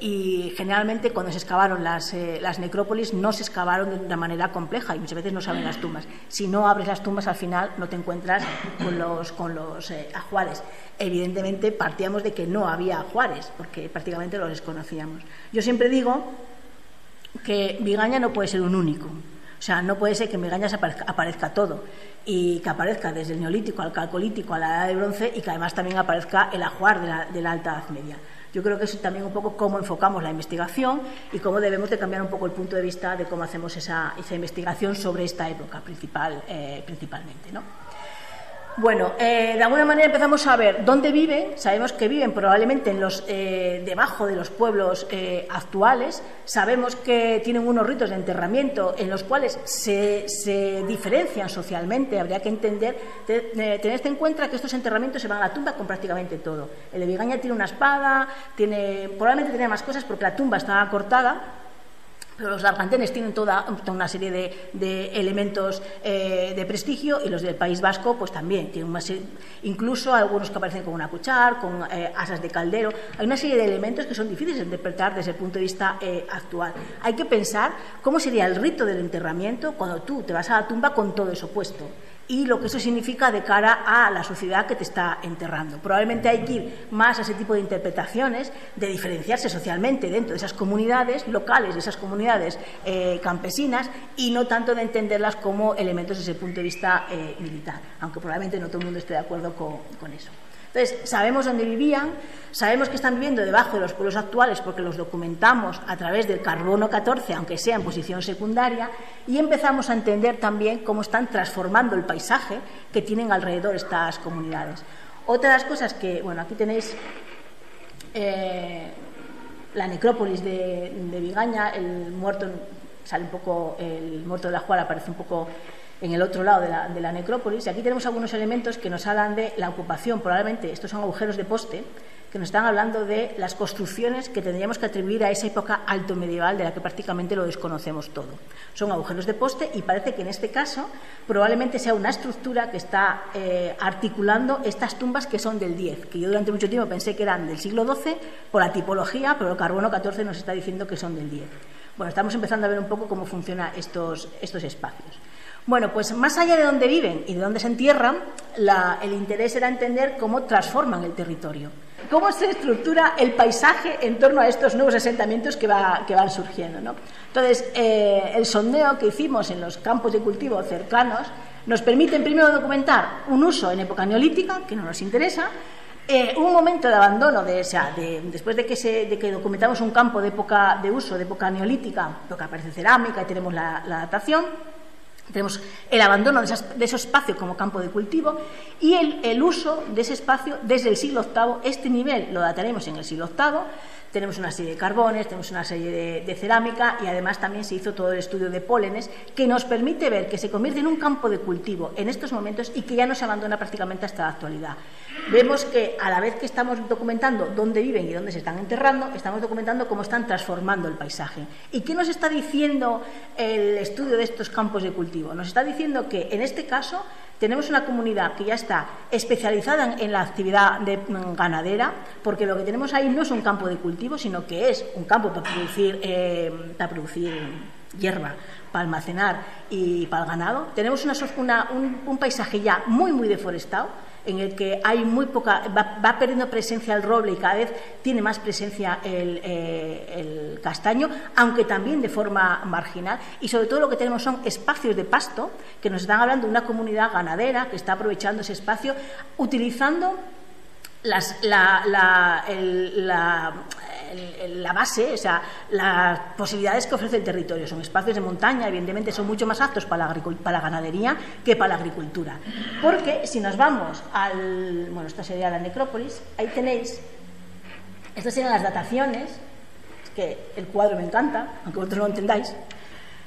y generalmente cuando se excavaron las necrópolis no se excavaron de una manera compleja y muchas veces no se abren las tumbas. Si no abres las tumbas al final no te encuentras con los ajuares. Evidentemente partíamos de que no había ajuares porque prácticamente los desconocíamos. Yo siempre digo que Vigaña no puede ser un único. O sea, no puede ser que en Vigaña aparezca todo y que aparezca desde el Neolítico al Calcolítico a la Edad de Bronce y que además también aparezca el ajuar de la Alta Edad Media. Yo creo que eso también un poco cómo enfocamos la investigación y cómo debemos de cambiar un poco el punto de vista de cómo hacemos esa investigación sobre esta época principalmente, ¿no? Bueno, de alguna manera empezamos a ver dónde viven. Sabemos que viven probablemente debajo de los pueblos actuales. Sabemos que tienen unos ritos de enterramiento en los cuales se diferencian socialmente. Habría que tener en cuenta que estos enterramientos se van a la tumba con prácticamente todo. El de Vigaña tiene una espada, probablemente tiene más cosas porque la tumba está cortada. Pero los largantenes tienen toda una serie de elementos de prestigio y los del País Vasco pues también tienen incluso algunos que aparecen con una cuchara, con asas de caldero. Hay una serie de elementos que son difíciles de interpretar desde el punto de vista actual. Hay que pensar cómo sería el rito del enterramiento cuando tú te vas a la tumba con todo eso puesto y lo que eso significa de cara a la sociedad que te está enterrando. Probablemente hay que ir más a ese tipo de interpretaciones, de diferenciarse socialmente dentro de esas comunidades locales, de esas comunidades campesinas, y no tanto de entenderlas como elementos desde el punto de vista militar, aunque probablemente no todo el mundo esté de acuerdo con eso. Entonces, sabemos dónde vivían, sabemos que están viviendo debajo de los pueblos actuales porque los documentamos a través del carbono 14, aunque sea en posición secundaria, y empezamos a entender también cómo están transformando el paisaje que tienen alrededor estas comunidades. Otra de las cosas que, bueno, aquí tenéis la necrópolis de Vigaña, el muerto de la Juara aparece un poco en el otro lado de la necrópolis, y aquí tenemos algunos elementos que nos hablan de la ocupación. Probablemente estos son agujeros de poste que nos están hablando de las construcciones que tendríamos que atribuir a esa época alto medieval de la que prácticamente lo desconocemos todo. Son agujeros de poste y parece que en este caso probablemente sea una estructura que está articulando estas tumbas que son del 10, que yo durante mucho tiempo pensé que eran del siglo XII por la tipología, pero el carbono 14 nos está diciendo que son del 10. Bueno, estamos empezando a ver un poco cómo funcionan estos espacios. Bueno, pues más allá de dónde viven y de dónde se entierran, el interés era entender cómo transforman el territorio, cómo se estructura el paisaje en torno a estos nuevos asentamientos que van surgiendo, ¿no? Entonces, el sondeo que hicimos en los campos de cultivo cercanos nos permite primero documentar un uso en época neolítica, que no nos interesa, un momento de abandono, después de que documentamos un campo de uso de época neolítica, porque aparece cerámica y tenemos la datación. Tenemos el abandono de ese espacio como campo de cultivo y el uso de ese espacio desde el siglo VIII. Este nivel lo dataremos en el siglo VIII. Tenemos una serie de carbones, tenemos una serie de cerámica y además también se hizo todo el estudio de pólenes que nos permite ver que se convierte en un campo de cultivo en estos momentos y que ya no se abandona prácticamente hasta la actualidad. Vemos que a la vez que estamos documentando dónde viven y dónde se están enterrando, estamos documentando cómo están transformando el paisaje. ¿Y qué nos está diciendo el estudio de estos campos de cultivo? Nos está diciendo que en este caso tenemos una comunidad que ya está especializada en la actividad ganadera, porque lo que tenemos ahí no es un campo de cultivo, sino que es un campo para producir hierba, para almacenar y para el ganado. Tenemos un paisaje ya muy deforestado, en el que hay muy poca, va perdiendo presencia el roble y cada vez tiene más presencia el castaño, aunque también de forma marginal, y sobre todo lo que tenemos son espacios de pasto, que nos están hablando de una comunidad ganadera que está aprovechando ese espacio, utilizando la base, o sea, las posibilidades que ofrece el territorio. Son espacios de montaña, evidentemente son mucho más aptos para la ganadería que para la agricultura. Porque si nos vamos bueno, esta sería la necrópolis, ahí tenéis, estas serían las dataciones, es que el cuadro me encanta, aunque vosotros no lo entendáis,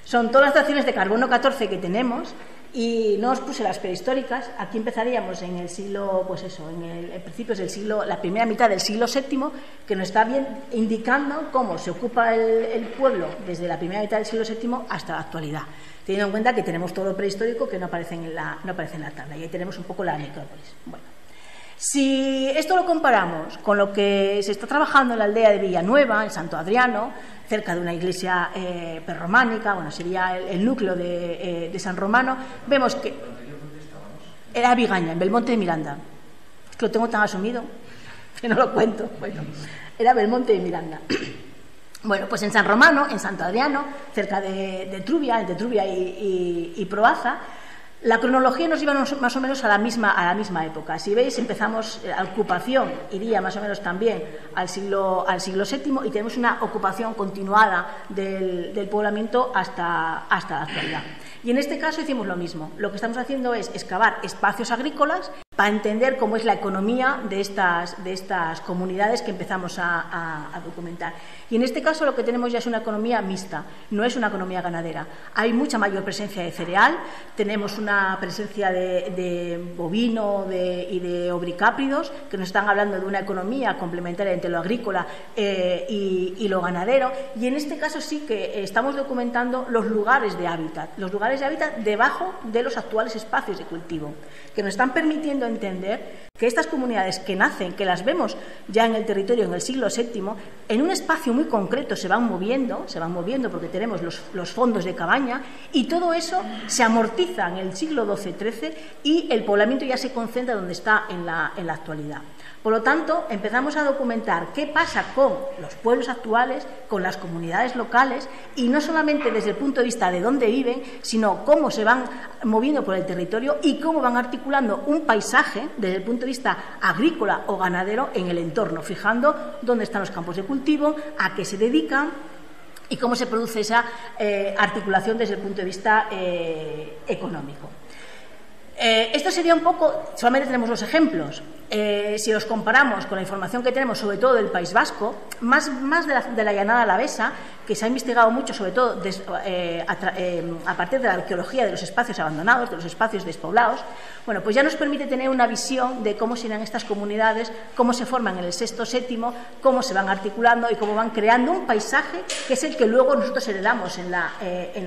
son todas las dataciones de carbono 14 que tenemos. Y no os puse las prehistóricas. Aquí empezaríamos en el siglo, pues eso, en principios del siglo, la primera mitad del siglo VII, que nos está bien indicando cómo se ocupa el pueblo desde la primera mitad del siglo VII hasta la actualidad, teniendo en cuenta que tenemos todo lo prehistórico que no aparece en la tabla, y ahí tenemos un poco la necrópolis. Bueno, si esto lo comparamos con lo que se está trabajando en la aldea de Villanueva, en Santo Adriano, cerca de una iglesia prerrománica, bueno, sería el núcleo de San Romano, vemos que era Vigaña, en Belmonte de Miranda. Es que lo tengo tan asumido que no lo cuento. Bueno, era Belmonte de Miranda. Bueno, pues en San Romano, en Santo Adriano, cerca de Trubia, entre Trubia y Proaza, la cronología nos lleva más o menos a la misma época. Si veis, empezamos, la ocupación iría más o menos también al siglo VII, y tenemos una ocupación continuada del poblamiento hasta la actualidad. Y en este caso hicimos lo mismo. Lo que estamos haciendo es excavar espacios agrícolas para entender cómo es la economía de estas comunidades que empezamos a documentar. Y en este caso lo que tenemos ya es una economía mixta, no es una economía ganadera. Hay mucha mayor presencia de cereal, tenemos una presencia de bovino y de obricápridos, que nos están hablando de una economía complementaria entre lo agrícola y lo ganadero. Y en este caso sí que estamos documentando los lugares de hábitat debajo de los actuales espacios de cultivo, que nos están permitiendo entender que estas comunidades que nacen, que las vemos ya en el territorio en el siglo VII, en un espacio muy concreto se van moviendo porque tenemos los fondos de cabaña, y todo eso se amortiza en el siglo XII-XIII y el poblamiento ya se concentra donde está en la actualidad. Por lo tanto, empezamos a documentar qué pasa con los pueblos actuales, con las comunidades locales, y no solamente desde el punto de vista de dónde viven, sino cómo se van moviendo por el territorio y cómo van articulando un paisaje desde el punto de vista agrícola o ganadero en el entorno, fijando dónde están los campos de cultivo, a qué se dedican y cómo se produce esa articulación desde el punto de vista económico. Esto sería un poco, solamente tenemos los ejemplos. Si los comparamos con la información que tenemos, sobre todo del País Vasco, más de la llanada alavesa, que se ha investigado mucho, sobre todo a partir de la arqueología de los espacios abandonados, de los espacios despoblados, bueno, pues ya nos permite tener una visión de cómo serán estas comunidades, cómo se forman en el VI-VII, cómo se van articulando y cómo van creando un paisaje que es el que luego nosotros heredamos en la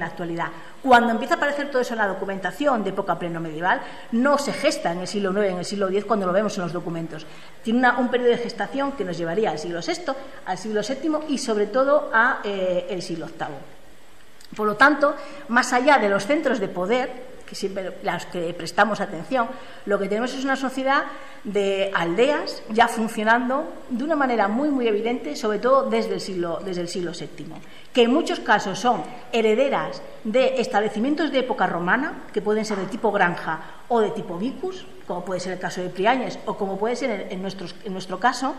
actualidad. Cuando empieza a aparecer todo eso en la documentación de época pleno-medieval, no se gesta en el siglo IX, en el siglo X, cuando lo vemos en los documentos. Tiene un periodo de gestación que nos llevaría al siglo VI, al siglo VII y, sobre todo, al siglo VIII. Por lo tanto, más allá de los centros de poder, que siempre las que prestamos atención, lo que tenemos es una sociedad de aldeas ya funcionando de una manera muy evidente, sobre todo desde el siglo VII, que en muchos casos son herederas de establecimientos de época romana, que pueden ser de tipo granja o de tipo vicus, como puede ser el caso de Priañez o como puede ser en nuestro caso.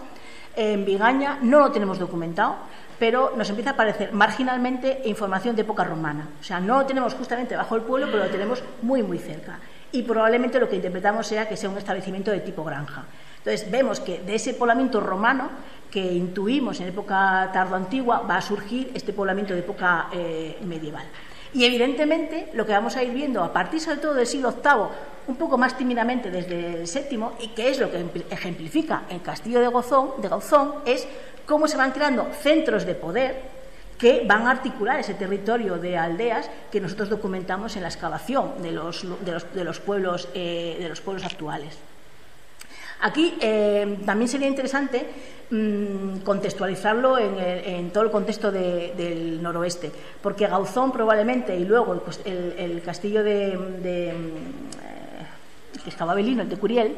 En Vigaña no lo tenemos documentado, pero nos empieza a aparecer marginalmente información de época romana. O sea, no lo tenemos justamente bajo el pueblo, pero lo tenemos muy cerca. Y probablemente lo que interpretamos sea que sea un establecimiento de tipo granja. Entonces, vemos que de ese poblamiento romano que intuimos en época tardoantigua va a surgir este poblamiento de época medieval. Y evidentemente lo que vamos a ir viendo a partir sobre todo del siglo VIII, un poco más tímidamente desde el VII, y que es lo que ejemplifica el castillo de Gauzón, es cómo se van creando centros de poder que van a articular ese territorio de aldeas que nosotros documentamos en la excavación de los pueblos actuales. Aquí también sería interesante contextualizarlo en todo el contexto del noroeste, porque Gauzón probablemente, y luego el castillo que excavaba Belino, el de Curiel,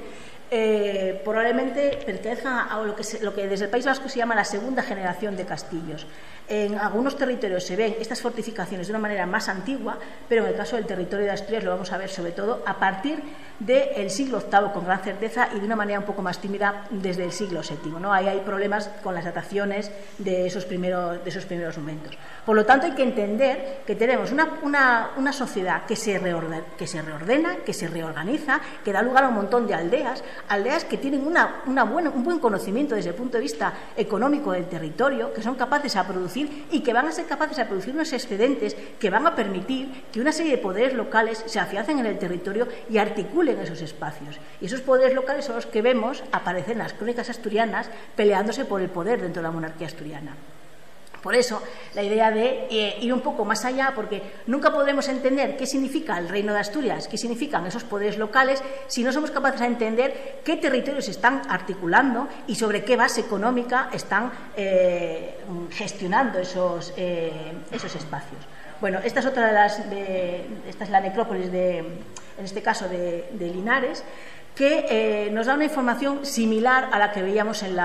probablemente pertenezcan a lo que desde el País Vasco se llama la segunda generación de castillos. En algunos territorios se ven estas fortificaciones de una manera más antigua, pero en el caso del territorio de Asturias lo vamos a ver sobre todo a partir del siglo VIII con gran certeza y de una manera un poco más tímida desde el siglo VII, ¿no? Ahí hay problemas con las dataciones de esos primeros momentos. Por lo tanto, hay que entender que tenemos una sociedad que se reordena, que se reorganiza, que da lugar a un montón de aldeas que tienen un buen conocimiento desde el punto de vista económico del territorio, que son capaces a producir y que van a ser capaces de producir unos excedentes que van a permitir que una serie de poderes locales se afiancen en el territorio y articulen esos espacios. Y esos poderes locales son los que vemos aparecer en las crónicas asturianas peleándose por el poder dentro de la monarquía asturiana. Por eso, la idea de ir un poco más allá, porque nunca podremos entender qué significa el Reino de Asturias, qué significan esos poderes locales, si no somos capaces de entender qué territorios se están articulando y sobre qué base económica están gestionando esos espacios. Bueno, esta es otra esta es la necrópolis, en este caso, de Linares, que nos da una información similar a la que veíamos en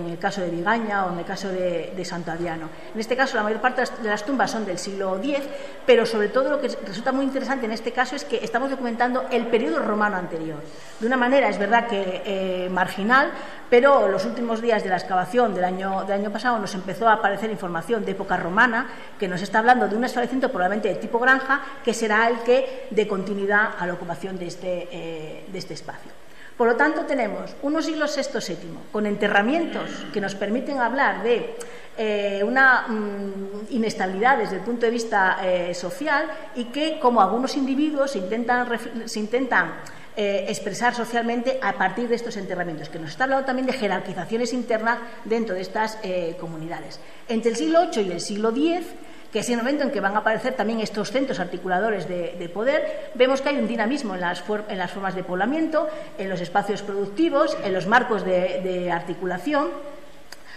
el caso de Vigaña o en el caso de Santo Adriano. En este caso, la mayor parte de las tumbas son del siglo X, pero sobre todo lo que resulta muy interesante en este caso es que estamos documentando el periodo romano anterior. De una manera, es verdad que marginal, pero los últimos días de la excavación del año pasado nos empezó a aparecer información de época romana que nos está hablando de un establecimiento probablemente de tipo granja, que será el que dé continuidad a la ocupación de este espacio. Por lo tanto, tenemos unos siglos VI, VII, con enterramientos que nos permiten hablar de una inestabilidad desde el punto de vista social, y que, como algunos individuos se intentan expresar socialmente a partir de estos enterramientos, que nos está hablando también de jerarquizaciones internas dentro de estas comunidades. Entre el siglo VIII y el siglo X, que es el momento en que van a aparecer también estos centros articuladores de poder, vemos que hay un dinamismo en las formas de poblamiento, en los espacios productivos, en los marcos de articulación,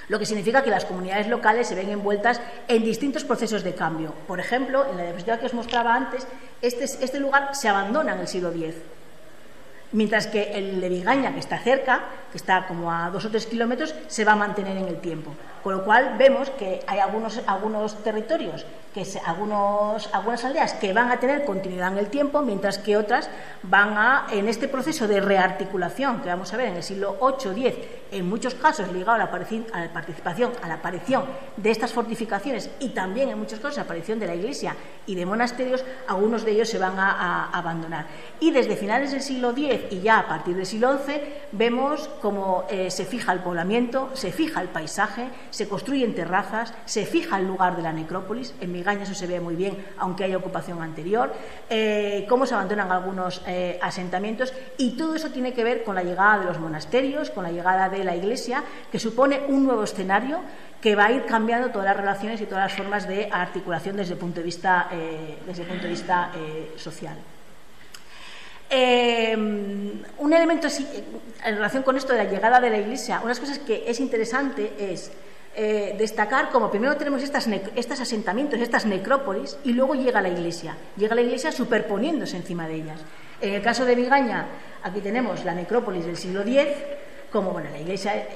lo que significa que las comunidades locales se ven envueltas en distintos procesos de cambio. Por ejemplo, en la diapositiva que os mostraba antes, este lugar se abandona en el siglo X, mientras que el de Vigaña, que está cerca, que está como a 2 o 3 kilómetros, se va a mantener en el tiempo. Con lo cual vemos que hay algunos territorios, algunas aldeas que van a tener continuidad en el tiempo, mientras que otras en este proceso de rearticulación que vamos a ver en el siglo VIII, X, en muchos casos ligado a la aparición de estas fortificaciones, y también en muchos casos a la aparición de la iglesia y de monasterios, algunos de ellos se van a abandonar. Y desde finales del siglo X y ya a partir del siglo XI vemos cómo se fija el poblamiento, se fija el paisaje, se construyen terrazas, se fija el lugar de la necrópolis. En Vigaña eso se ve muy bien, aunque haya ocupación anterior, cómo se abandonan algunos asentamientos, y todo eso tiene que ver con la llegada de los monasterios, con la llegada de la iglesia, que supone un nuevo escenario que va a ir cambiando todas las relaciones y todas las formas de articulación desde el punto de vista social. Un elemento así, en relación con esto de la llegada de la iglesia, unas cosas que es interesante es destacar como primero tenemos estos asentamientos, estas necrópolis, y luego llega la iglesia superponiéndose encima de ellas. En el caso de Vigaña, aquí tenemos la necrópolis del siglo X, como la iglesia,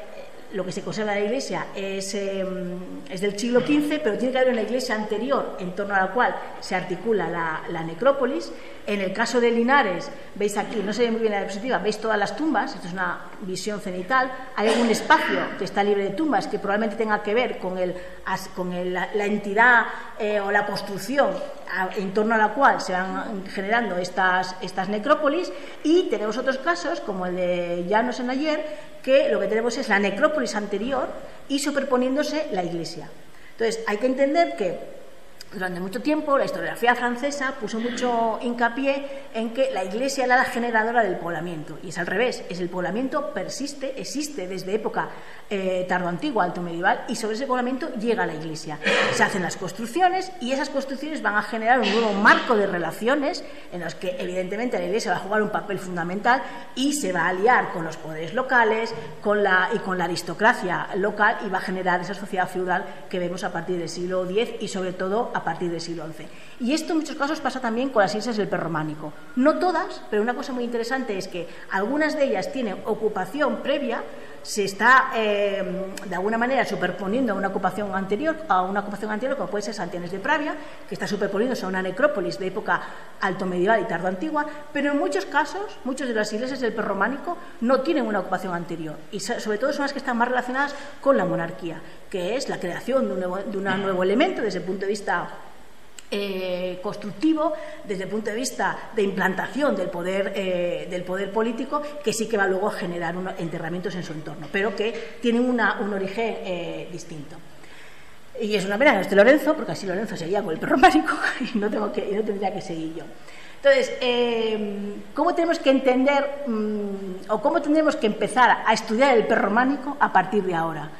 lo que se conserva de la iglesia es del siglo XV, pero tiene que haber una iglesia anterior en torno a la cual se articula la necrópolis. En el caso de Linares, veis aquí, no se ve muy bien la diapositiva, veis todas las tumbas, esto es una visión cenital, hay algún espacio que está libre de tumbas que probablemente tenga que ver con la entidad o la construcción en torno a la cual se van generando estas necrópolis, y tenemos otros casos, como el de Llanos en Aller, que lo que tenemos es la necrópolis anterior y superponiéndose la iglesia. Entonces, hay que entender que durante mucho tiempo la historiografía francesa puso mucho hincapié en que la iglesia era la generadora del poblamiento, y es al revés, el poblamiento existe desde época tardoantigua, alto medieval, y sobre ese poblamiento llega la iglesia. Se hacen las construcciones, y esas construcciones van a generar un nuevo marco de relaciones en los que evidentemente la iglesia va a jugar un papel fundamental y se va a aliar con los poderes locales y con la aristocracia local, y va a generar esa sociedad feudal que vemos a partir del siglo X y sobre todo a partir del siglo XI. Y esto en muchos casos pasa también con las iglesias del prerrománico. No todas, pero una cosa muy interesante es que algunas de ellas tienen ocupación previa, se está de alguna manera superponiendo a una ocupación anterior, como puede ser Santianes de Pravia, que está superponiéndose a una necrópolis de época alto medieval y tardo antigua, pero en muchos casos, muchas de las iglesias del prerrománico no tienen una ocupación anterior, y sobre todo son las que están más relacionadas con la monarquía, que es la creación de un nuevo elemento desde el punto de vista constructivo, desde el punto de vista de implantación del poder político, que sí que va luego a generar enterramientos en su entorno, pero que tienen un origen distinto. Y es una pena que no esté Lorenzo, porque así Lorenzo seguía con el prerrománico y no tendría que seguir yo. Entonces, ¿cómo tenemos que entender o cómo tendremos que empezar a estudiar el prerrománico a partir de ahora?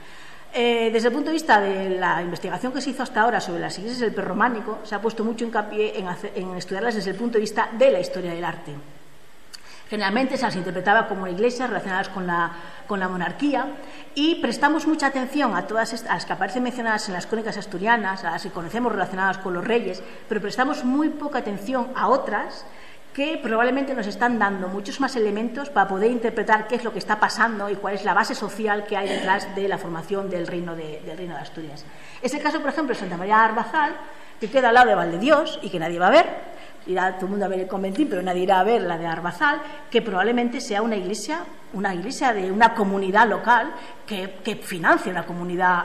Desde el punto de vista de la investigación que se hizo hasta ahora sobre las iglesias del prerrománico, se ha puesto mucho hincapié en estudiarlas desde el punto de vista de la historia del arte. Generalmente se las interpretaba como iglesias relacionadas con la monarquía, y prestamos mucha atención a todas las que aparecen mencionadas en las crónicas asturianas, a las que conocemos relacionadas con los reyes, pero prestamos muy poca atención a otras que probablemente nos están dando muchos más elementos para poder interpretar qué es lo que está pasando y cuál es la base social que hay detrás de la formación del reino de Asturias. Es el caso, por ejemplo, de Santa María de Arbazal, que queda al lado de Valdedios y que nadie va a ver. Irá todo el mundo a ver el conventín, pero nadie irá a ver la de Arbazal, que probablemente sea una iglesia de una comunidad local que financia una comunidad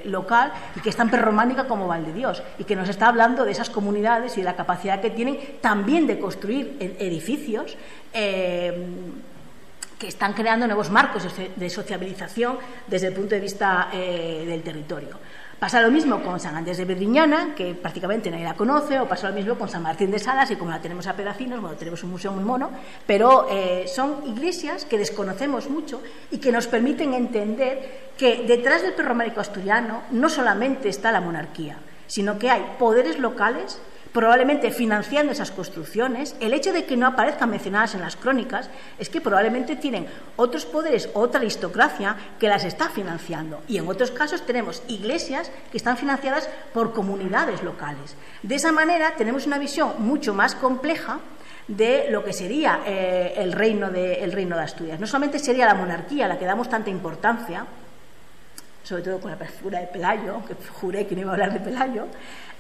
local y que es tan prerrománica como Valdedios, y que nos está hablando de esas comunidades y de la capacidad que tienen también de construir edificios que están creando nuevos marcos de sociabilización desde el punto de vista del territorio. Pasa lo mismo con San Andrés de Bedriñana, que prácticamente nadie la conoce, o pasa lo mismo con San Martín de Salas, y como la tenemos a pedacinos, bueno, tenemos un museo muy mono, pero son iglesias que desconocemos mucho y que nos permiten entender que detrás del prerrománico asturiano no solamente está la monarquía, sino que hay poderes locales probablemente financiando esas construcciones. El hecho de que no aparezcan mencionadas en las crónicas es que probablemente tienen otros poderes, otra aristocracia que las está financiando, y en otros casos tenemos iglesias que están financiadas por comunidades locales. De esa manera tenemos una visión mucho más compleja de lo que sería el reino de Asturias. No solamente sería la monarquía a la que damos tanta importancia, sobre todo con la figura de Pelayo, que juré que no iba a hablar de Pelayo.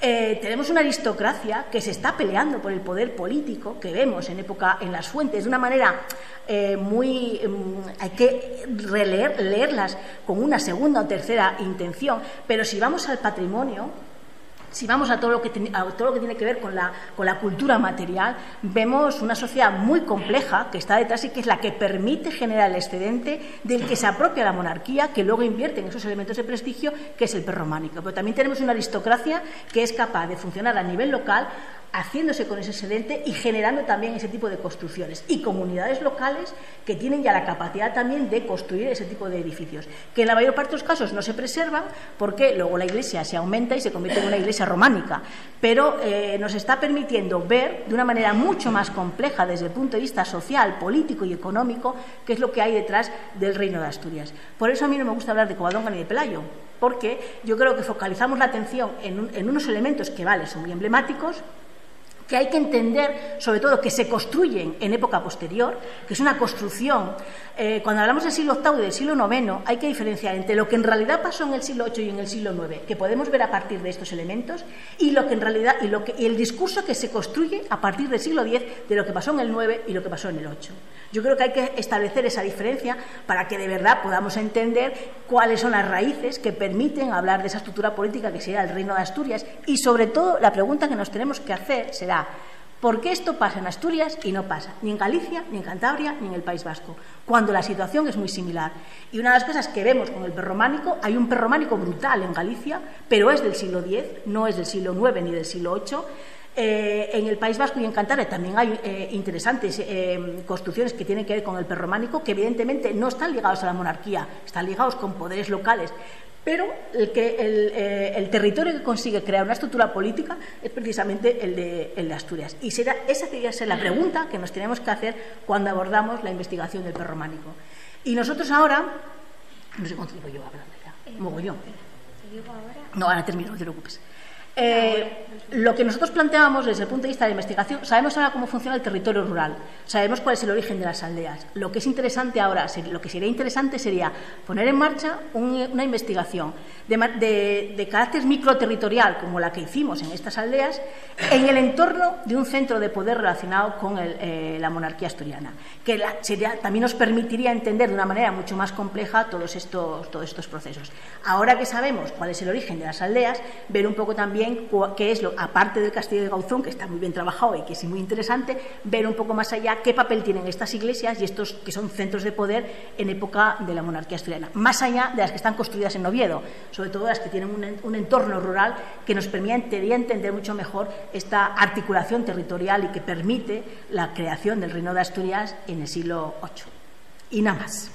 Tenemos una aristocracia que se está peleando por el poder político, que vemos en las fuentes de una manera hay que leerlas con una segunda o tercera intención, pero si vamos al patrimonio, si vamos a todo lo que tiene que ver con la cultura material, vemos una sociedad muy compleja que está detrás y que es la que permite generar el excedente del que se apropia la monarquía, que luego invierte en esos elementos de prestigio, que es el prerrománico. Pero también tenemos una aristocracia que es capaz de funcionar a nivel local, haciéndose con ese excedente y generando también ese tipo de construcciones, y comunidades locales que tienen ya la capacidad también de construir ese tipo de edificios, que en la mayor parte de los casos no se preservan porque luego la iglesia se aumenta y se convierte en una iglesia románica, pero nos está permitiendo ver de una manera mucho más compleja desde el punto de vista social, político y económico qué es lo que hay detrás del reino de Asturias. Por eso a mí no me gusta hablar de Covadonga ni de Pelayo, porque yo creo que focalizamos la atención en unos elementos que, vale, son muy emblemáticos, que hay que entender, sobre todo, que se construyen en época posterior, que es una construcción. Cuando hablamos del siglo VIII y del siglo IX, hay que diferenciar entre lo que en realidad pasó en el siglo VIII y en el siglo IX, que podemos ver a partir de estos elementos, y lo que en realidad y el discurso que se construye a partir del siglo X de lo que pasó en el IX y lo que pasó en el VIII. Yo creo que hay que establecer esa diferencia para que de verdad podamos entender cuáles son las raíces que permiten hablar de esa estructura política que sería el Reino de Asturias, y sobre todo la pregunta que nos tenemos que hacer será: ¿por qué esto pasa en Asturias y no pasa ni en Galicia, ni en Cantabria, ni en el País Vasco, cuando la situación es muy similar? Y una de las cosas que vemos con el prerrománico, hay un prerrománico brutal en Galicia, pero es del siglo X, no es del siglo IX ni del siglo VIII. En el País Vasco y en Cantabria también hay interesantes construcciones que tienen que ver con el prerrománico, que evidentemente no están ligados a la monarquía, están ligados con poderes locales. Pero el territorio que consigue crear una estructura política es precisamente el de Asturias. Y esa debería ser la pregunta que nos tenemos que hacer cuando abordamos la investigación del prerrománico. Y nosotros ahora, no sé cuánto tiempo llevo hablando ya, mogollón. No, ahora termino, no te preocupes. Lo que nosotros planteábamos desde el punto de vista de la investigación, sabemos ahora cómo funciona el territorio rural, sabemos cuál es el origen de las aldeas. Lo que es interesante ahora, lo que sería interesante sería poner en marcha una investigación de carácter microterritorial, como la que hicimos en estas aldeas, en el entorno de un centro de poder relacionado con la monarquía asturiana, que también nos permitiría entender de una manera mucho más compleja todos estos procesos. Ahora que sabemos cuál es el origen de las aldeas, ver un poco también qué es aparte del Castillo de Gauzón, que está muy bien trabajado y que es muy interesante, ver un poco más allá qué papel tienen estas iglesias y estos que son centros de poder en época de la monarquía asturiana, más allá de las que están construidas en Oviedo, sobre todo las que tienen un entorno rural que nos permitiría entender mucho mejor esta articulación territorial y que permite la creación del Reino de Asturias en el siglo VIII. Y nada más.